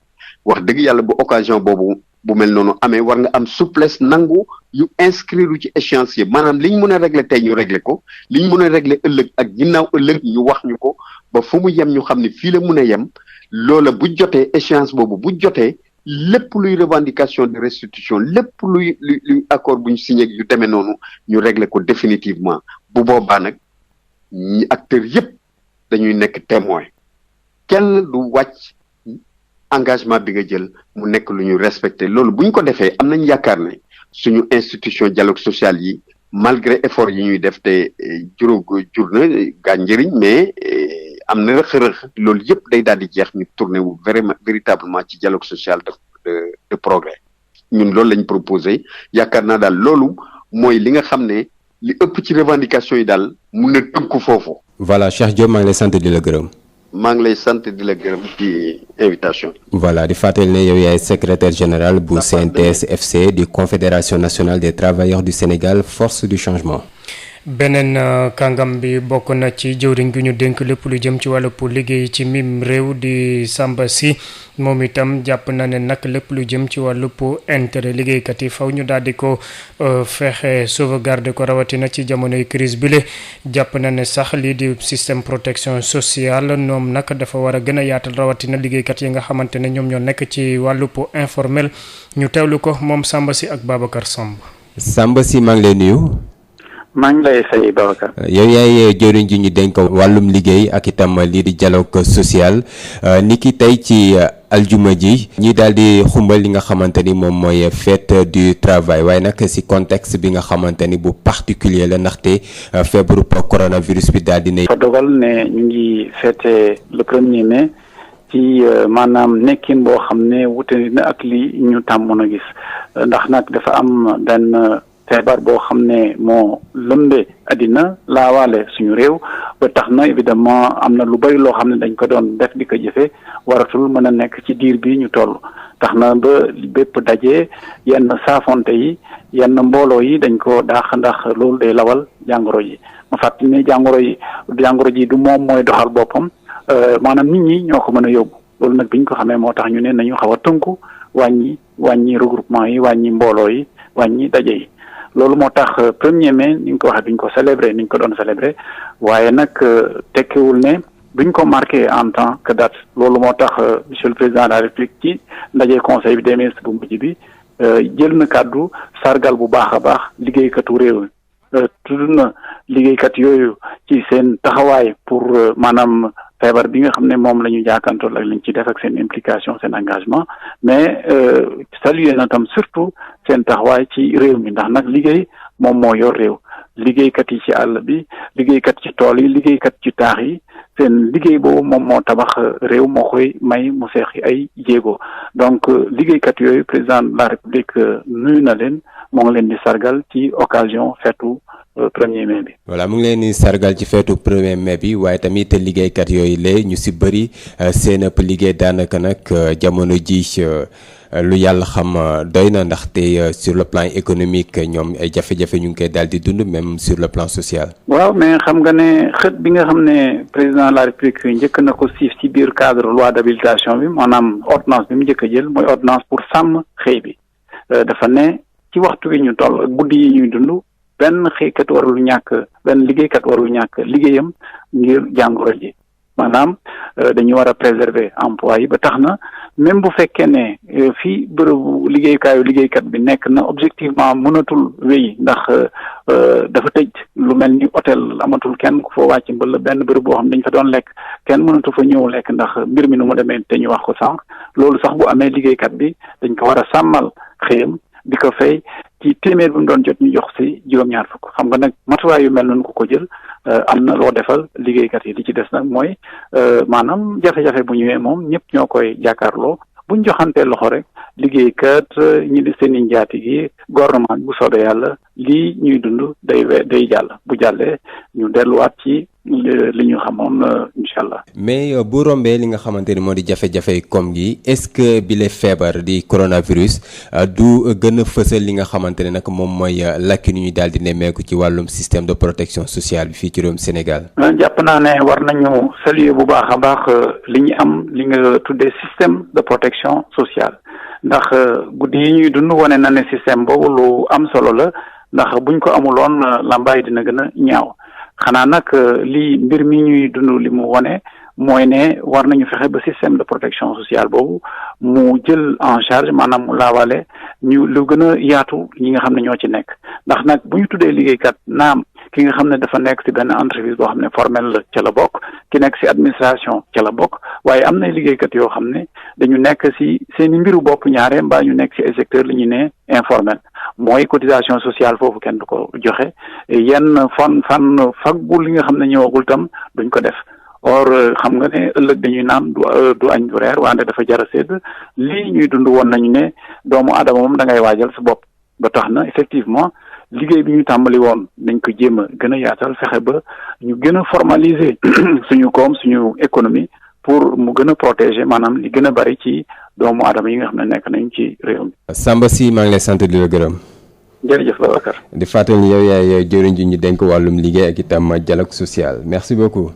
wax dëgg yàlla bu occasion boobu bu mel noonu amee war nga am souplesse nangu yu inscrire ci échéancier maanaam liñ mën a régler tey ñu régler ko liñ mën a régler ëllëg ak ginnaaw ëllëg ñu wax ñu ko ba fu mu yem ñu xam ne fii la mën a yem loola bu jotee échéance boobu bu jotee lépp luy revendication de restitution lépp luy accord bu ñu signé yu demee noonu ñu régler ko définitivement bu boobaa nag ñi acteurs yépp dañuy nekk témoin kenn du wàcc engagement bi nga jël mu nekk lu ñu respecté loolu bu ñu ko defee am nañ yaakaar ne suñu institution dialogue social yi malgré effort yi ñuy def te jur na gaa njëriñ mais am na rëq-rëq loolu yëpp day daal di jeex ñu tourné wu vraiment véritablement ci dialogue social de progrès ñun loolu lañ proposé yaakaar naa daal loolu mooy li nga xam ne li ëpp ci revendication yi daal mun na tënku foofu. voilà Cheikh Diop maa ngi lay sant di la gërëm. maa ngi lay sant di la gërëm ci invitation. voilà di fàttali ne yow yaay secrétaire général bu CNTS FC di confédération nationale des travailleurs du Sénégal force du changement. beneen kàngam bi bokk na ci jëwriñ gi ñu dénk lépp lu jëm ci wàllu liggéey ci mim réew di Samba Sy moom itam jàpp na ne nag lépp lu jëm ci wàllu intérêt liggéeykat yi faw ñu daal di ko fexe sauvegarder ko rawatina ci jamonoy crise bile jàpp na ne sax lii di système protection sociale ñoom nag dafa war a gën a yaatal rawatina liggéeykat yi nga xamante ne ñoom ñoo nekk ci wàllu informel ñu teewlu ko moom Samba Sy ak Babacar Samb. Samba Sy maa ngi lay nuyu. maa ngi lay fay Babacar. yow yaay jëriñ ji ñu dénk wàllum liggéey ak itam lii di dialogue social ni ki tey ci aljuma ji ñi daal di xumbal li nga xamante ni moom mooy fête du travail waaye nag si contexte bi nga xamante ni bu particulier la ndaxte feebaru coronavirus bi daal di ne. fa dogal ne ñu ngi fêté le 1er mai ci maanaam nekkin boo xam ne wute na ak li ñu tàmmoon a gis ndax nag dafa am benn. feebar boo xam ne moo lëmbe àddina laawaale suñu réew ba tax na évidemment am na lu bari loo xam ne dañ ko doon def di ko jëfe waratul mën a nekk ci diir bi ñu toll tax na ba bépp daje yenn saafonte yi yenn mbooloo yi dañ ko daax ndax loolu day lawal jàngoro yi ma fàttali ne jàngoro ji du moom mooy doxal boppam maanaam nit ñi ñoo ko mën a yóbbu loolu nag biñ ko xamee moo tax ñu ne nañu xaw a tënku wàññi regroupement yi wàññi mbooloo yi wàññi daje yi loolu moo tax 1er mai ni nga ko waxee duñ ko célébrer ni ñu ko doon célébrer waaye nag tekkiwul ne duñ ko marqué en tant que date loolu moo tax monsieur le président de la république ci ndaje conseil bi des ministres bu mujj bi jël na kàddu sargal bu baax a baax liggéeykatu réew tudd na liggéeykat yooyu ci seen taxawaay pour maanaam feebar bi nga xam ne moom la ñu jàkkaantool ak liñ ci def ak seen implication seen engagement mais saluer na tam surtout seen taxawaay ci réew mi ndax nag liggéey moom moo yor réew liggéeykat yi ci àll bi liggéeykat ci tool yi liggéeykat ci taax yi seen liggéey boobu moom moo tabax réew moo koy may mu seex ay jéego donc liggéeykat yooyu président de la république nuyu na leen moo ngi leen di sargal ci occasion feetu 1er mai bi. voilà mu ngi leen di sargal ci feetu 1er mai bi waaye tamit liggéeykat yooyu la ñu si bëri seen ëpp liggéey daanaka nag jamono ji lu yàlla xam doy na ndaxte sur le plan économique ñoom ay jafe-jafe ñu ngi koy daal di dund même sur le plan social. waaw mais xam nga ne xët bi nga xam ne président de la république njëkk na ko siif ci biir cadre loi d'habilitation bi maanaam ordonnance bi mu njëkk a jël mooy ordonnance pour sàmm xëy bi dafa ne ci waxtu wi ñu toll guddi yi ñuy dund benn xëykat warul ñàkk benn liggéeykat warul ñàkk liggéeyam ngir jàngoro ji maanaam dañu war a préserver emploi yi ba tax na même bu fekkee ne fii bërëbu liggéeykaayu liggéeykat bi nekk na objectivement mënatul wéy ndax dafa tëj lu mel ni hôtel amatul kenn ku fa wàcc mbala benn bërëb boo xam dañ fa doon lekk kenn mënatu fa ñëw lekk ndax mbir mi nu mu demee te ñu wax ko sànq loolu sax bu amee liggéeykat bi dañ ko war a sàmmal xëyam di ko fay ci téeméer bi mu doon jot ñu jox si juróom-ñaar fukk xam nga nag matuwaay yu mel noonu ko jël am na loo defal liggéeykat yi li ci des nag mooy maanaam jafe-jafe bu ñëwee moom ñëpp ñoo koy jàkkaarloo buñ joxantee loxo rek liggéeykat ñi di seen i njaati gi gouvernement bu soobee yàlla lii ñuy dund day jàll bu jàllee ñu delluwaat ci li ñu xamoon incha incha allah. mais bu rombee li nga xamante ni moo di jafe-jafe koom gi est-ce que bile feebar di coronavirus du gën a fësal li nga xamante ne nag moom mooy lakki ñuy daal di nemmeeku ci wàllum système de protection sociale bi fii ci réewum Sénégal. jàpp naa ne war nañu saluer bu baax a baax li ñu am li nga tuddee système de protection sociale ndax guddi yi ñuy dund wane na ne système boobu lu am solo la ndax buñ ko amuloon lambaay dina gën a ñaaw xanaa nag lii mbir mi ñuy dund li mu wane mooy ne war nañu fexe ba système de protection sociale boobu mu jël en charge maanaam mu laawale ñu lu gën a yaatu ñi nga xam ne ñoo ci nekk ndax nag bu ñu tuddee liggéeykat naam ki nga xam ne dafa nekk ci benn entreprise boo xam ne formel la ca la bokk ki nekk ci administration ca la bokk waaye am na liggéeykat yoo xam ne dañu nekk ci seen i mbiru bopp ñaare mbaa ñu nekk ci ay secteur li ñu ne informel mooy cotisation sociale foofu kenn du ko joxe yenn fan faggu li nga xam ne ñëwagul tam duñ ko def or xam nga ne ëllëg dañuy naan du añ du reer wante dafa jar a sédd lii ñuy dund woon nañu ne doomu aadama moom da ngay waajal sa bopp ba tax na effectivement liggéey bi ñu tàmbali woon dañ ko jéem a gën a yaatal fexe ba ñu gën a formaliser suñu koom suñu économie pour mu gën a protéger maanaam li gën a bari ci doomu aadama yi nga xam ne nekk nañ ci réew mi. Samba Sy maa ngi lay sant di la gërëm. jërëjëf Babacar. di fàttali yow yaay jëriñ ji ñu dénk wàllum liggéey ak itam dialogue social merci beaucoup.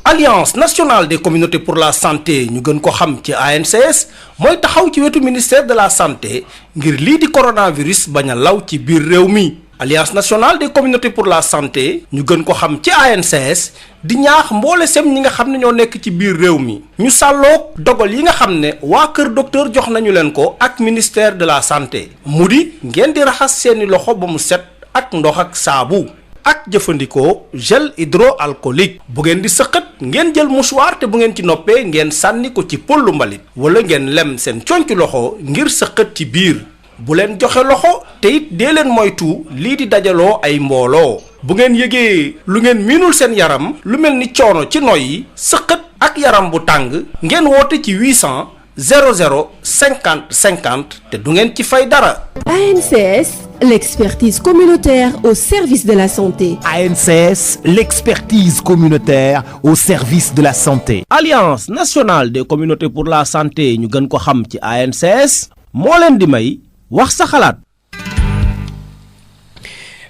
Alliance nationale des communautés pour la santé ñu gën ko xam ci ANCS mooy taxaw ci wetu ministère de la santé ngir lii di coronavirus bañ a law ci biir réew mi. Alliance nationale des communautés pour la santé ñu gën ko xam ci ANCS di ñaax mboole sem ñi nga xam ne ñoo nekk ci biir réew mi ñu sàlloog dogal yi nga xam ne waa kër docteur jox nañu leen ko ak ministère de la santé mu di ngeen di raxas seeni loxo ba mu set ak ndox ak saabu ak jëfandikoo gel hydroalcoolique bu ngeen di sëqat ngeen jël mouchoir te bu ngeen ci noppee ngeen sànni ko ci pollu mbalit wala ngeen lem seen conc loxo ngir sëqat ci biir bu leen joxe loxo te it dee leen moytu lii di dajaloo ay mbooloo bu ngeen yëgee lu ngeen miinul seen yaram lu mel ni coono ci noyyi sëqat ak yaram bu tàng ngeen woote ci 800 00 50 50 te du ngeen ci fay dara. ANCS, l'expertise communautaire au service de la santé. ANCS, l'expertise communautaire au service de la santé. Alliance nationale des communautés pour la santé ñu gën ko xam ci ANCS moo leen di may wax sa xalaat.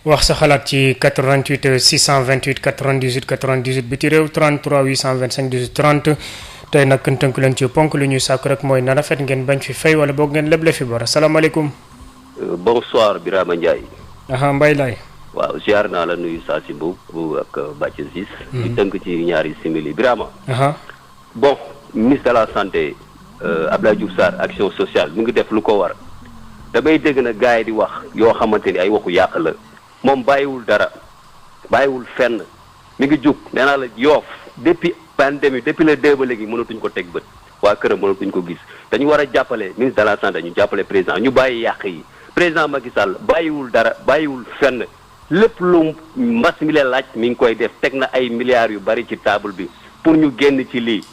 wax sa xalaat ci 88 628 98 98 biti réew 33 825 18 30 tey nag tënk leen ci ponk lu ñuy sàkk rek mooy na rafet ngeen bañ fi fay wala boog ngeen leble fi bor asalaamaaleykum. bonsoir Birama Ndiaye. Mbaye Laye. waaw ziar naa la nuyu saa si boobu ak Bàcc Ziz. di tënk ci ñaari simili Birama. bon ministre de la santé Abdoulaye Diouf Sarr action sociale mu ngi def lu ko war damay dégg na gars yi di wax yoo xamante ni ay waxu yàq la moom bàyyiwul dara bàyyiwul fenn mi ngi jug nee naa la Yoff depuis pandémie depuis le 2 ba léegi mënatuñ ko teg bët waa këram mënatuñ ko gis dañu war a jàppale ministre de la santé ñu jàppale président ñu bàyyi yàq yi président Macky Sall bàyyiwul dara bàyyiwul fenn lépp lu mbas mi leen laaj mi ngi koy def teg na ay milliards yu bari ci table bi pour ñu génn ci lii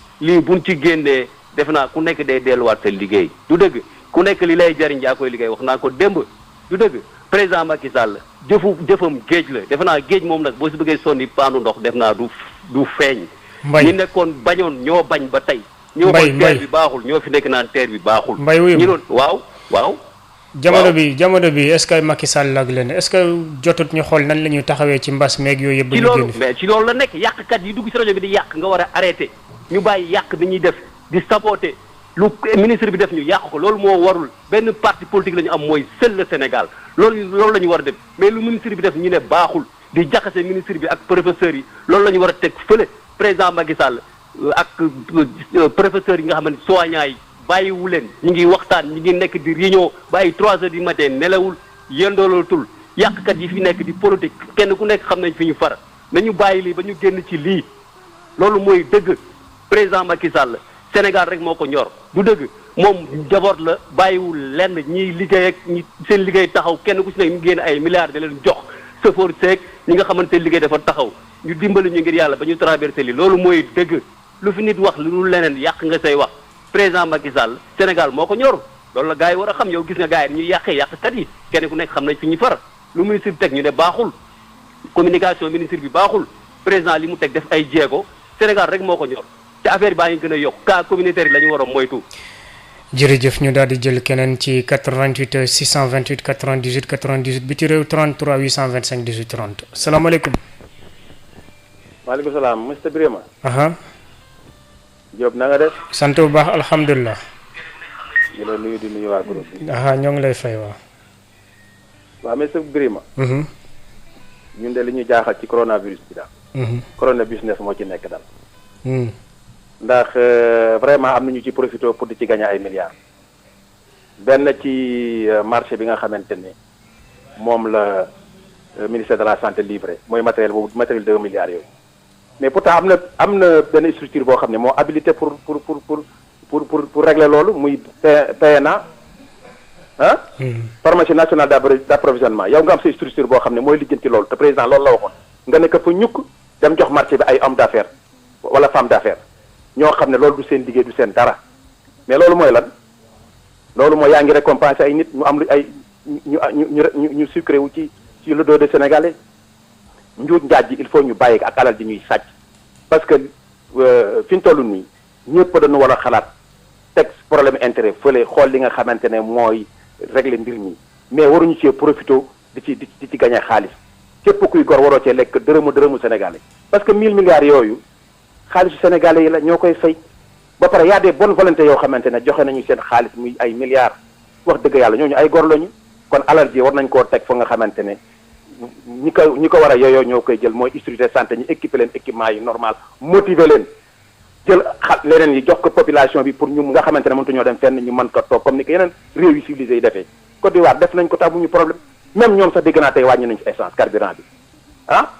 buñ ci génnee def naa ku nekk day delluwaat sa liggéey du dëgg ku nekk li lay jariñ yaa koy liggéey wax naa ko démb du dëgg président Macky Sall jëfam géej la defe naa géej moom nag boo si bëggee sonni paanu ndox def naa du feeñ ñi nekkoon bañoon ñoo bañ ba tey ñoo xool teer bi baaxul ñoo fi nekk naan teer bi baaxul ñi doon waaw jamono bi est-ce que Macky Sall lag leen est-ce que jotut ñu xool nan la ñuy taxawee ci mbas meeg yooyu yëpp. ci loolu mais ci loolu la nekk yàqkat yi dugg ci rajo bi di yàq nga war a arrêté ñu bàyyi yàq bi ñuy def di saboter lu ministre bi def ñu yàq ko loolu moo warul benn parti politique la ñu am mooy seul le Sénégal loolu la ñu war a def mais lu ministre bi def ñu ne baaxul di jaxase ministre bi ak professeurs yi loolu la ñu war a teg fële président Macky Sall ak professeurs yi nga xam ne soignants yi bàyyiwu leen ñu ngi waxtaan ñu ngi nekk di réunion bàyyi 3 heures du matin nelawul yendoolatul yàqkat yi fi nekk di politique kenn ku nekk xam nañ fi ñu far nañu bàyyi lii ba ñu génn ci lii loolu mooy dëgg président Macky Sall Sénégal rek moo ko ñor du dëgg moom jaboot la bàyyiwul lenn ñiy liggéey ak ñi seen liggéey taxaw kenn ku si nekk ñu génn ay milliards da leen jox sëfoor seeg ñi nga xamante liggéey dafa taxaw ñu dimbali ñu ngir yàlla ba ñu traversé li loolu mooy dëgg lu fi nit wax lu leneen yàq nga say wax président Macky Sall Sénégal moo ko ñor loolu la gars yi war a xam yow gis nga gars yi ñuy yàqkat yi kenn ku nekk xam nañ fi ñu far lu ministre bi teg ñu ne baaxul communication ministre bi baaxul président li mu teg def ay jéego Sénégal rek moo ko ñor te affaire baa ngi gën a yokk cas communautaire yi la ñu war a moytu. jërëjëf ñu daal di jël keneen ci 88 628 98 98 bi ci réew 33 825 18 30 salaamaaleykum. maaleykum salaam monsieur Birima. Diop na nga def. sant bu baax alhamdulilah. ñu la nuyu di nuyu waa groupe bi. ñoo ngi lay fay waaw. waaw monsieur Birima. ñun de li ñu jaaxal ci coronavirus bi daal. corona business moo ci nekk daal. ndax vraiment am nañu ci profité pour di ci gagner ay milliards. benn ci marché bi nga xamante ne moom la ministère de la santé livré mooy matériel 2 milliards yooyu. mais pourtant am na benn structure boo xam ne moo habilité pour régler loolu muy PNA pharmacie nationale d'approvisionnement yow nga am sa structure boo xam ne mooy lijjanti loolu te président loolu la waxoon nga nekk fa ñukk dem jox marché bi ay homme d'affaires wala femme d'affaires ñoo xam ne loolu du seen liggéey du seen dara mais loolu mooy lan loolu mooy yaa ngi récompenser ay nit ñu am lu ay ñu sucré wu ci le dos des Sénégalais njuuj njaaj ji il faut ñu bàyyi ak alal ji ñuy sàcc parce que fi ñu toll nii ñëpp dañu war a xalaat teg problème intérêt fële xool li nga xamante ne mooy régler mbir mi mais waruñu cee profité di ci gagné xaalis képp kuy gor waroo cee lekk dërëmu Sénégalais parce que 1000 milliards yooyu xaalisu Sénégalais yi la ñoo koy fay ba pare y a des bonnes volontés yoo xamante ne joxe nañu seen xaalis muy ay milliards wax dëgg yàlla ñooñu ay gor lañu kon alal ji war nañ koo teg fa nga xamante ne ñi ko war a yooyoo ñoo koy jël mooy structure de santé ñu équiper leen équipement yi normal motiver leen jël leneen yi jox ko population bi pour ñu nga xamante ne mëntu ñoo dem fenn ñu mën ko toog comme ni ko yeneen réew yi civilisé yi defee Côte d'Ivoire def nañ ko tax bu ñu problème même ñoom sax dégg naa tey wàññi nañ ci essence carburant bi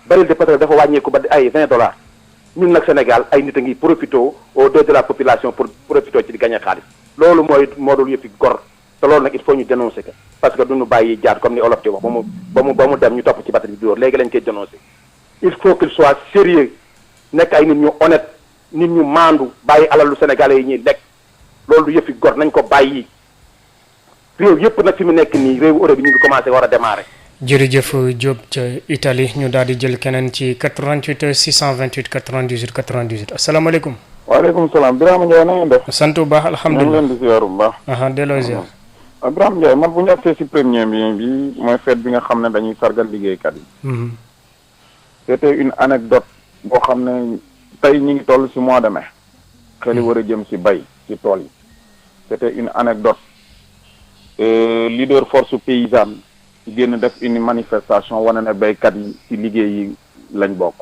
baril de pétrole dafa wàññeeku ba ay $20 ñun nag Sénégal ay nit a ngi profité au dos de la population pour profité ci di gagner xaalis loolu moo dul yëfi gor te loolu nag il faut ñu dénoncer ko parce que duñu bàyyi jaar comme ni olof di wax ba mu dem ñu topp ci batal bi dóor léegi lañ koy dénoncer il faut qu'il soit sérieux nekk ay nit ñu honnête nit ñu maandu bàyyi alalu Sénégalais yi ñuy lekk loolu du yëfi gor nañ ko bàyyi réew yëpp nag fi mu nekk nii réewu Europe bi ñu ngi commencé war a démarrer. jërëjëf Diop ca Italie ñu daal di jël keneen ci 88 628 98 98 asalaamaaleykum. waaleykum salaam Birame Ndiaye na ngeen def. sant bu baax alhamdulilah ñu ngi leen di ziaru bu baax. delloo ziar. Birame Ndiaye man bu ñu agsee si premier bi mooy fête bi nga xam ne dañuy sargal liggéeykat yi. c'était une anecdote boo xam ne tey ñu ngi toll si mois de mai. xel yi war a jëm si bay si tool yi. c'était une anecdote leader force paysanne génn def une manifestation wane ne baykat yi ci liggéey yi lañ bokk.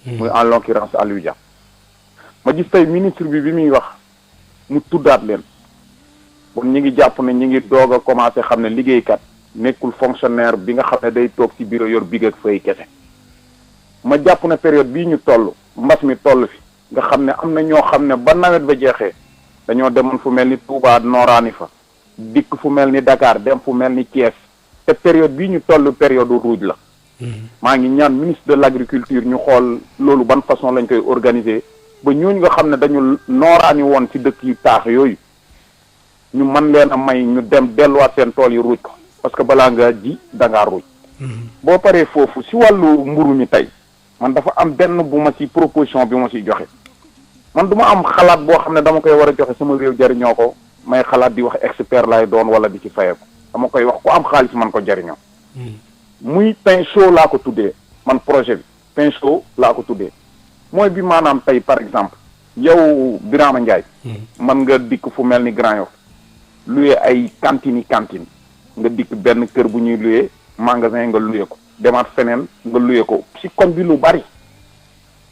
muy en l'occurrence Aliou Dia. ma gis tey ministre bi muy wax mu tuddaat leen bon ñi ngi jàpp ne ñi ngi doog a commencé xam ne liggéeykat nekkul fonctionnaire bi nga xam ne day toog ci bureau yor big ak fay kese. ma jàpp ne période bii ñu toll mbas mi toll fi nga xam ne am na ñoo xam ne ba nawet ba jeexee dañoo demoon fu mel ni Touba nooraani fa dikk fu mel ni Dakar dem fu mel ni Thiès te période bii ñu toll période ruuj la. maa ngi ñaan ministre de l'agriculture ñu xool loolu ban façon lañ koy organiser ba ñooñu nga xam ne dañu nooraani woon ci dëkk yu taax yooyu ñu mën leen a may ñu dem delluwaat seen tool yi ruuj ko parce que balaa nga ji da ngaa ruuj. boo paree foofu si wàllu mburu mi tey man dafa am benn bu ma ci proposition bi ma ciy joxe man du ma am xalaat boo xam ne dama koy war a joxe sama réew jariñoo ko may xalaat di wax expert lay doon wala di ci fayeeku dama koy wax ku am xaalis man ko jariñoo. muy pain chaud laa ko tuddee man projet bi pain chaud laa ko tuddee mooy bi maanaam tey par exemple yow Birama Ndiaye man nga dikk fu mel ni Grand Yoff loué ay cantine nga dikk benn kër bu ñuy loué magasin nga loué ko demaat feneen nga loué ko si koñ bi lu bari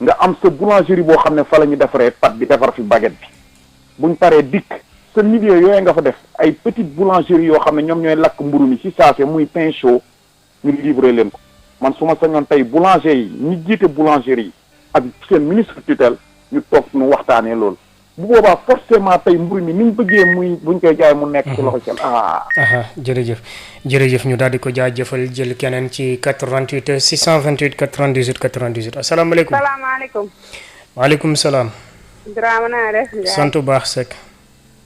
nga am sa boulangerie boo xam ne fa la ñu defaree pat bi defar fi baguette bi buñ paree dikk sa milieu yooyu nga fa def ay petite boulangerie yoo xam ne ñoom ñooy lakk mburu mi si saase muy pain chaud ñu livré leen ko man su ma sañoon tey boulanger yi ñi jiite boulangerie yi ak seen ministre tutelle ñu toog ñu waxtaanee loolu bu boobaa forcément tey mburu mi ni ñu bëggee muy buñ koy jaay mu nekk ci loxo seen jërëjëf ñu daal di ko jaajëfal jël keneen ci 88 628 98 98 asalaamaaleykum. salaamaaleykum. waaleykum salaam. Birama naa def. sant bu baax Seck.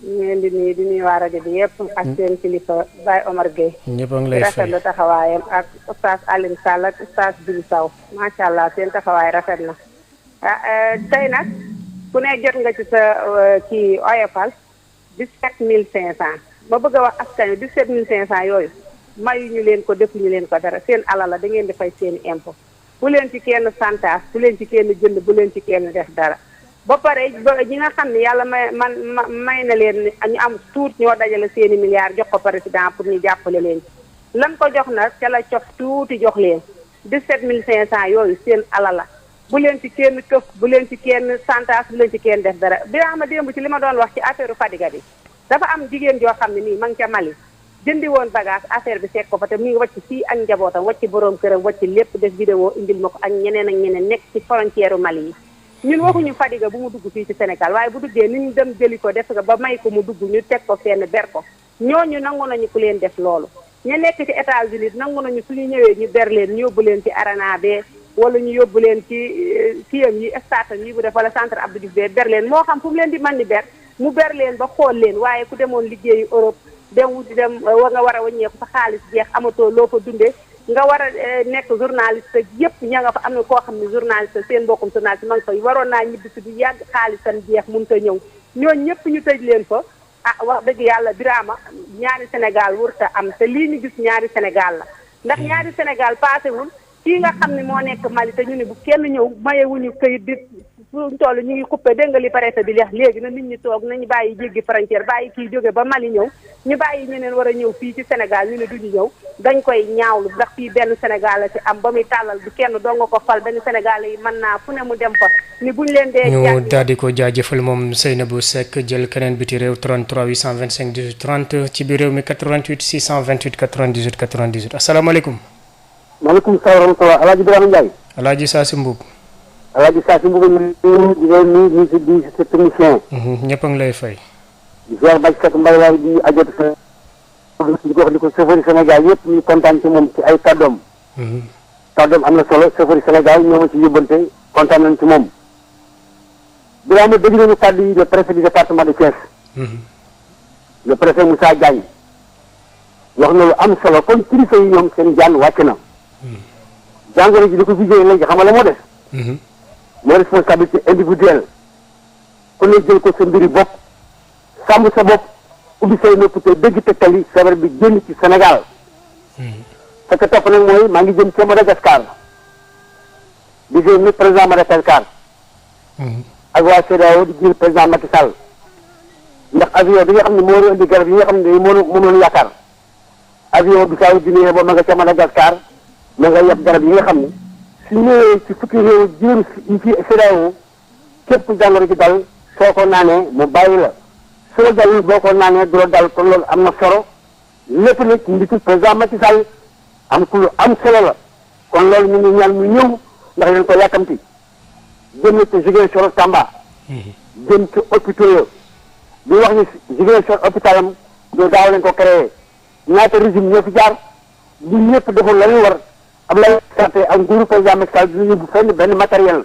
ñu ngi leen di nuyu di nuyu waa rajo bi yëpp ak seen kilifa Baye Omar Gueye. ñëpp a ngi lay fay rafetlu taxawaayam ak oustaz Alioune Sall ak oustaz Diouf Sow macha allah seen taxawaay rafet na. tey nag ku ne jot nga ci sa kii oyofal 17500 ma bëgg a wax askan wi 17500 yooyu mayuñu leen ko defuñu leen ko dara seen alal la da ngeen di fay seen impôt bu leen ci kenn santaas bu leen ci kenn jënd bu leen ci kenn def dara. ba pare ñi nga xam ne yàlla may na leen ñu am tuut ñoo dajale seeni milliards jox ko président pour ñu jàppale leen lan ko jox nag ca la cof tuuti jox leen 17500 yooyu seen alal la bu leen ci kenn këf bu leen ci kenn santaas bu leen ci kenn def dara bi nga xam ne démb ci li ma doon wax ci affaire Fadiga bi dafa am jigéen joo xam ne nii ma ngi ca Mali jëndi woon bagage affaire bi fekk ko fa te mi ngi wàcc fii ak njabootam wàcc borom këram wàcc lépp def vidéo indil ma ko ak ñeneen nekk ci frontière Mali yi ñun waxuñu Fadiga bu mu dugg fii ci Sénégal waaye bu duggee ni ñu dem jëli ko def nga ba may ko mu dugg ñu teg ko fenn ber ko ñooñu nangu nañu ku leen def loolu ñu nekk ci États-Unis nangu nañu suñu ñëwee ñu ber leen ñu yóbbu leen ci Arana be wala ñu yóbbu leen ci kiyam yi stade yi bu def wala centre Abdou Diouf be ber leen moo xam fu mu leen di mën di ber mu ber leen ba xool leen waaye ku demoon liggéeyu Europe dem wa nga war a wàññeeku sa xaalis jeex amatoo loo fa dundee nga war a nekk journaliste yëpp ña nga fa am na koo xam ne journaliste seen mbokkum journaliste ma nga fa waroon naa ñibbi si du yàgg xaalisam jeex mun ta ñëw ñooñu ñëpp ñu tëj leen fa wax dëgg yàlla Birama ñaari Sénégal wurta am te lii ñu gis ñaari Sénégal la ndax ñaari Sénégal paasewul kii nga xam ne moo nekk Mali te ñu ne bu kenn ñëw mayewuñu këyit di fuñ toll ñu ngi coupé dégg nga li préfet bi leex léegi na nit ñi toog nañu bàyyi jéggi frontière bàyyi kii jóge ba Mali ñëw ñu bàyyi ñeneen war a ñëw fii ci Sénégal ñu ne duñu ñëw dañ koy ñaawlu ndax fii benn Sénégal la ci am ba muy tàllal bu kenn doo nga ko fal benn Sénégal yi mën naa fu ne mu dem fa ni buñ leen dee ñu daal di ko jaajëfal moom Seynabou Seck jël keneen biti réew 33 825 18 30 ci biir réew mi 88 628 98 98 asalaamaaleykum. maaleykum salaam wa rahmatulah El Hadj Birame Ndiaye. El Hadj Saasi Mbuub. El Hadj Saasi Mbuub ñu di sa technicien. ñëpp a ngi lay fay. Cheikh Bajkat Mbaye laa di ajot di ko wax di ko chauffeur Sénégal yëpp ñu kontaan ci moom ci ay kàddoom. kàddoom am na solo chauffeur Sénégal ñoo ma ci yóbbante kontaan nañ ci moom. Birame dégg nañu kàddu yi le préfet du département de Thiès. le préfet Moussa Diagne. wax na lu am solo kon kilifa yi ñoom seen jaan wàcc na. jàngoro ji li ko vigé léegi xam nga la moo def. mooy responsabilité individuelle. ku ne jël ko sa mbiri bopp. sàmm sa bopp ubbi say nopp te dégg tegtal yi feebar bi génn ci Sénégal. fekk topp nag mooy maa ngi jëm ca Madagascar. di jëm ni président Madagascar. ak waa CEDEAO di jël président Macky Sall. ndax avion bi nga xam ne moo doon indi garab yi nga xam ne moom lañu yaakaar. avion bi saa yu Guinée ba ma nga ca Madagascar ma nga yeb garab yi nga xam ne su ñëwee ci fukki réew juróom yi ci CEDEAO képp jàngoro ji dal soo ko naanee mu bàyyi la su la dalul boo ko naanee du la dal kon loolu am na solo lépp nag ci ndigal président Macky Sall am ku lu am solo la kon loolu ñu ngi ñaan mu ñëw ndax leen ko yàkkamti jëm na ci Ziguinchor Tamba jëm ci hôpitaux yo bi wax ni Ziguinchor hôpitalam do daaw lañ ko créé ñaata régime ñoo fi jaar bu ñëpp defoon la ñu war Abdoulaye Santé ak nguuru président Macky Sall dinañu bu fenn benn matériel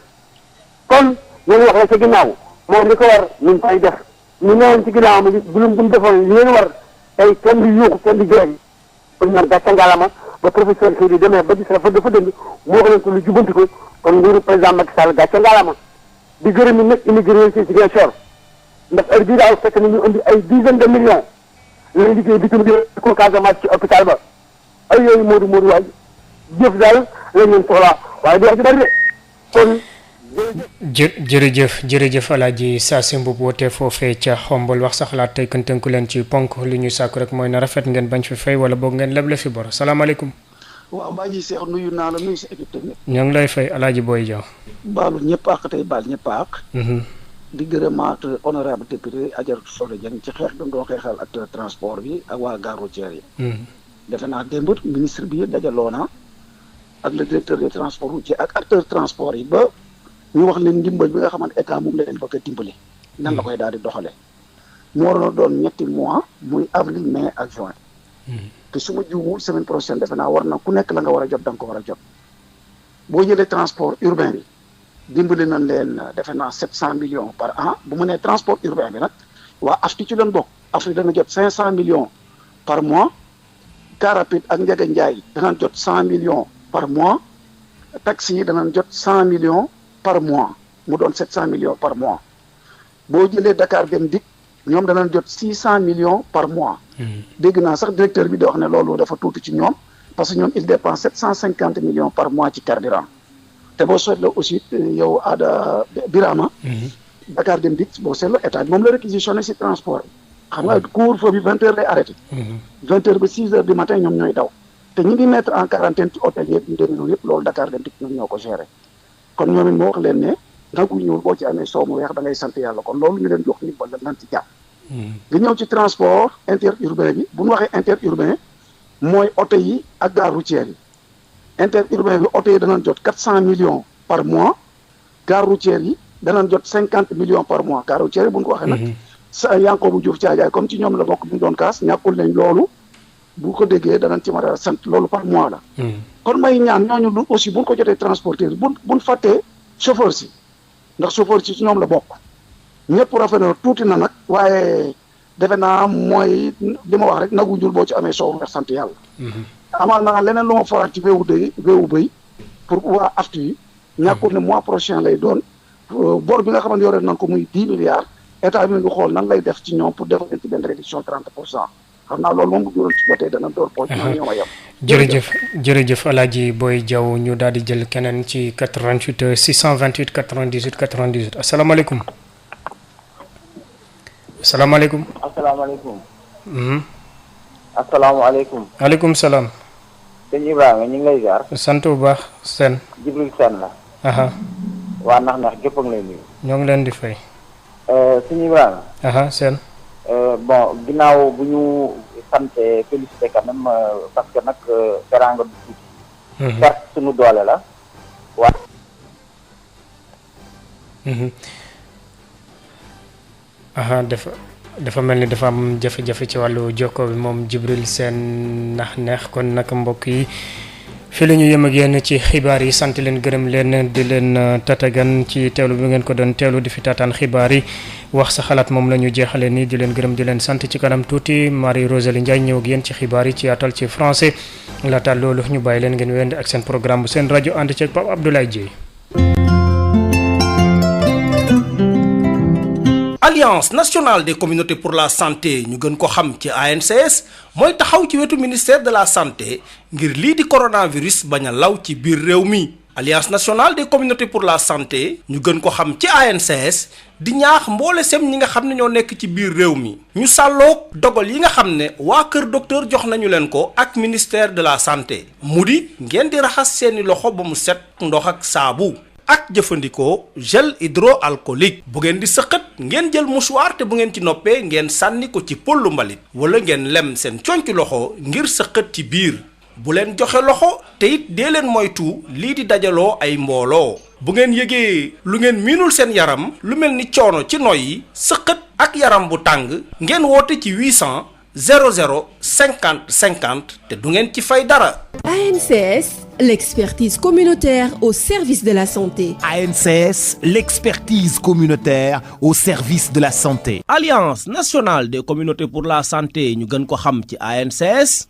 kon ñu wax la ca ginnaaw moom li ko war ñu ngi koy def ñu newoon ci ginnaaw mi buñ defoon li leen war tey kenn di yuuxu kenn di jooy kon ñoom gàcce ngaalama ba professeur Seydi demee ba gis dafa dënd mu wax leen ko lu jubanti ko kon nguuru président Macky Sall gàcce ngaalama di gërëm nag immigré ci Ziguinchor ndax heure bii daaw fekk na ñu indi ay dizaine de millions lañ liggéey bitim di ko Casamance ci hôpital ba ay yooyu Modou waay jëf daal lañ leen soxlaa waaye di wax ci bari de kon jërëjëf Alaaji Saasi Mbuub woote foofee ca Xombol wax sa xalaat tey kan tënku leen ci ponk li ñuy sàkku rek mooy na rafet ngeen bañ fi fay wala boog ngeen leble fi bor salaamaaleykum. waaw baa ji Seex nuyu naa la nuyu sa équipe tamit. ñoo ngi lay fay Alaaji Boy Diaw. baalu ñëpp àq tey baal ñëpp àq. di gërëmaat honorable député Adjaratou Soxna Dieng ci xeex bi mu doon xeexal acteur transport bi ak waa gare routière yi. defe naa démb ministre bi dajaloo na ak le directeur des transports routiers ak acteur transport yi ba ñu wax leen ndimbal bi nga xamante état moom la leen bëgg a dimbali. nan la koy daal di doxalee. mu waroon a doon 3 mois muy avril mai ak juin. te su ma juumul semaine prochaine defe naa war na ku nekk la nga war a jot da nga ko war a jot. boo jëlee transport urbain bi dimbali nañ leen defe naa 700 millions par an bu mu nee transport urbain bi nag waa AFTU ci leen bokk. AFTU dana jot 500 millions par mois. Car rapide ak Ndiaga Ndiaye danañ jot 100 millions par mois. Taxi yi danañ jot 100 millions par mois mu doon 700 millions par mois. boo jëlee Dakar Dem Dikk ñoom danañ jot 600 millions par mois. dégg naa sax directeur bi di wax ne loolu dafa tuuti ci ñoom parce que ñoom il dépense 750 millions par mois ci carburant. te boo seetloo aussi yow Ada Birama. Dakar Dem Dikk boo seetloo état bi moom la réquisitionné si transport bi. xam nga couvre-feu bi 20 heures lay arrêté. 20 heures ba 6 heures du matin ñoom ñooy daw. te ñu ngi mettre en quarantaine ci hôtel yëpp ñu demee yëpp loolu Dakar Dem Dikk ñoom ñoo ko géré. kon ñoom it moo wax leen ne nagu ñuul boo ci amee soow mu weex da ngay sant yàlla kon loolu ñu leen jox ni ba lan ci jàpp. nga ñëw ci transport interurbain bi bu ñu waxee interurbain mooy oto yi ak gare routière yi. interurbain bi oto yi danañ jot 400 millions par mois gare routière yi danañ jot 50 millions par mois gare routière yi bu ñu ko waxee nag. sa Yankhoba Diouf Thiadiaye comme ci ñoom la bokk bu ñu doon kaas ñàkkul nañ loolu bu ko déggee danañ ci mën a sant loolu par mois la. kon may ñaan ñooñu lu aussi bu ñu ko jotee transporteur buñ fàttee chauffeur si ndax chauffeur si ci ñoom la bokk ñëpp rafet na tuuti na nag waaye defe naa mooy li ma wax rek nagu njul boo ci amee soow nga sant yàlla. amal na leneen lu ma foraat ci weewu bëy pour waa AFTU yi ñàkkul ne mois prochain lay doon bor bi nga xamante yore nañ ko muy 10 milliards. état bi ngi xool nan lay def ci ñoom pour defal leen ci benn réduction 30% xam naa loolu moom bu juróom ci jotee dana door poche. ñoo yem. jërëjëf Alaaji Boy Diaw ñu daal di jël keneen ci 88 628 98 98 asalaamaaleykum. asalaamaaleykum. asalaamaaleykum. asalaamaaleykum. maaleykum salaam. sëñ Ibrahima ñu ngi lay ziar. sant bu baax Sène. Jibril Sène la. waa nax gépp a ngi lay nuyu. ñoo ngi leen di fay. sëñ Ibrahima. Sène. bon ginnaaw bu ñu sante félicité quand même parce que nag teraanga du tuuti. certes suñu doole la waaye. dafa mel ni dafa am jafe-jafe ci wàllu jokko bi moom Jibril Sène nax neex kon nag mbokk yi. fii la ñu yem ak yéen ci xibaar yi sant leen gërëm leen di leen tatagan ci teewlu bi ngeen ko doon teewlu di fi taataan xibaar yi wax sa xalaat moom la ñu jeexalee nii di leen gërëm di leen sant ci kanam tuuti Marie Rosalie Ndiaye ñëw ak yéen ci xibaar yi ci yaatal ci français laata loolu ñu bàyyi leen ngeen wéyandi ak seen programme bu seen rajo ànd ceeg Pape Abdoulaye Dieye. Alliance nationale des communautés pour la santé ñu gën ko xam ci ANCS mooy taxaw ci wetu ministère de la santé ngir lii di coronavirus bañ a law ci biir réew mi. Alliance nationale des communautés pour la santé ñu gën ko xam ci ANCS di ñaax mboole sem ñi nga xam ne ñoo nekk ci biir réew mi ñu sàlloog dogal yi nga xam ne waa kër docteur jox nañu leen ko ak ministère de la santé mu di ngeen di raxas seeni loxo ba mu set ndox ak saabu. ak jëfandikoo gel hydroalcoolique bu ngeen di sëqat ngeen jël mouchoir te bu ngeen ci noppee ngeen sànni ko ci pollu mbalit wala ngeen lem seen conc loxo ngir sëqat ci biir bu leen joxe loxo te it dee leen moytu lii di dajaloo ay mbooloo bu ngeen yëgee lu ngeen miinul seen yaram lu mel ni coono ci noyyi sëqat ak yaram bu tàng ngeen woote ci 800 00 50 50 te du ngeen ci fay dara. ANCS, l'expertise communautaire au service de la santé. ANCS, l'expertise communautaire au service de la santé. Alliance nationale des communautés pour la santé ñu gën ko xam ci ANCS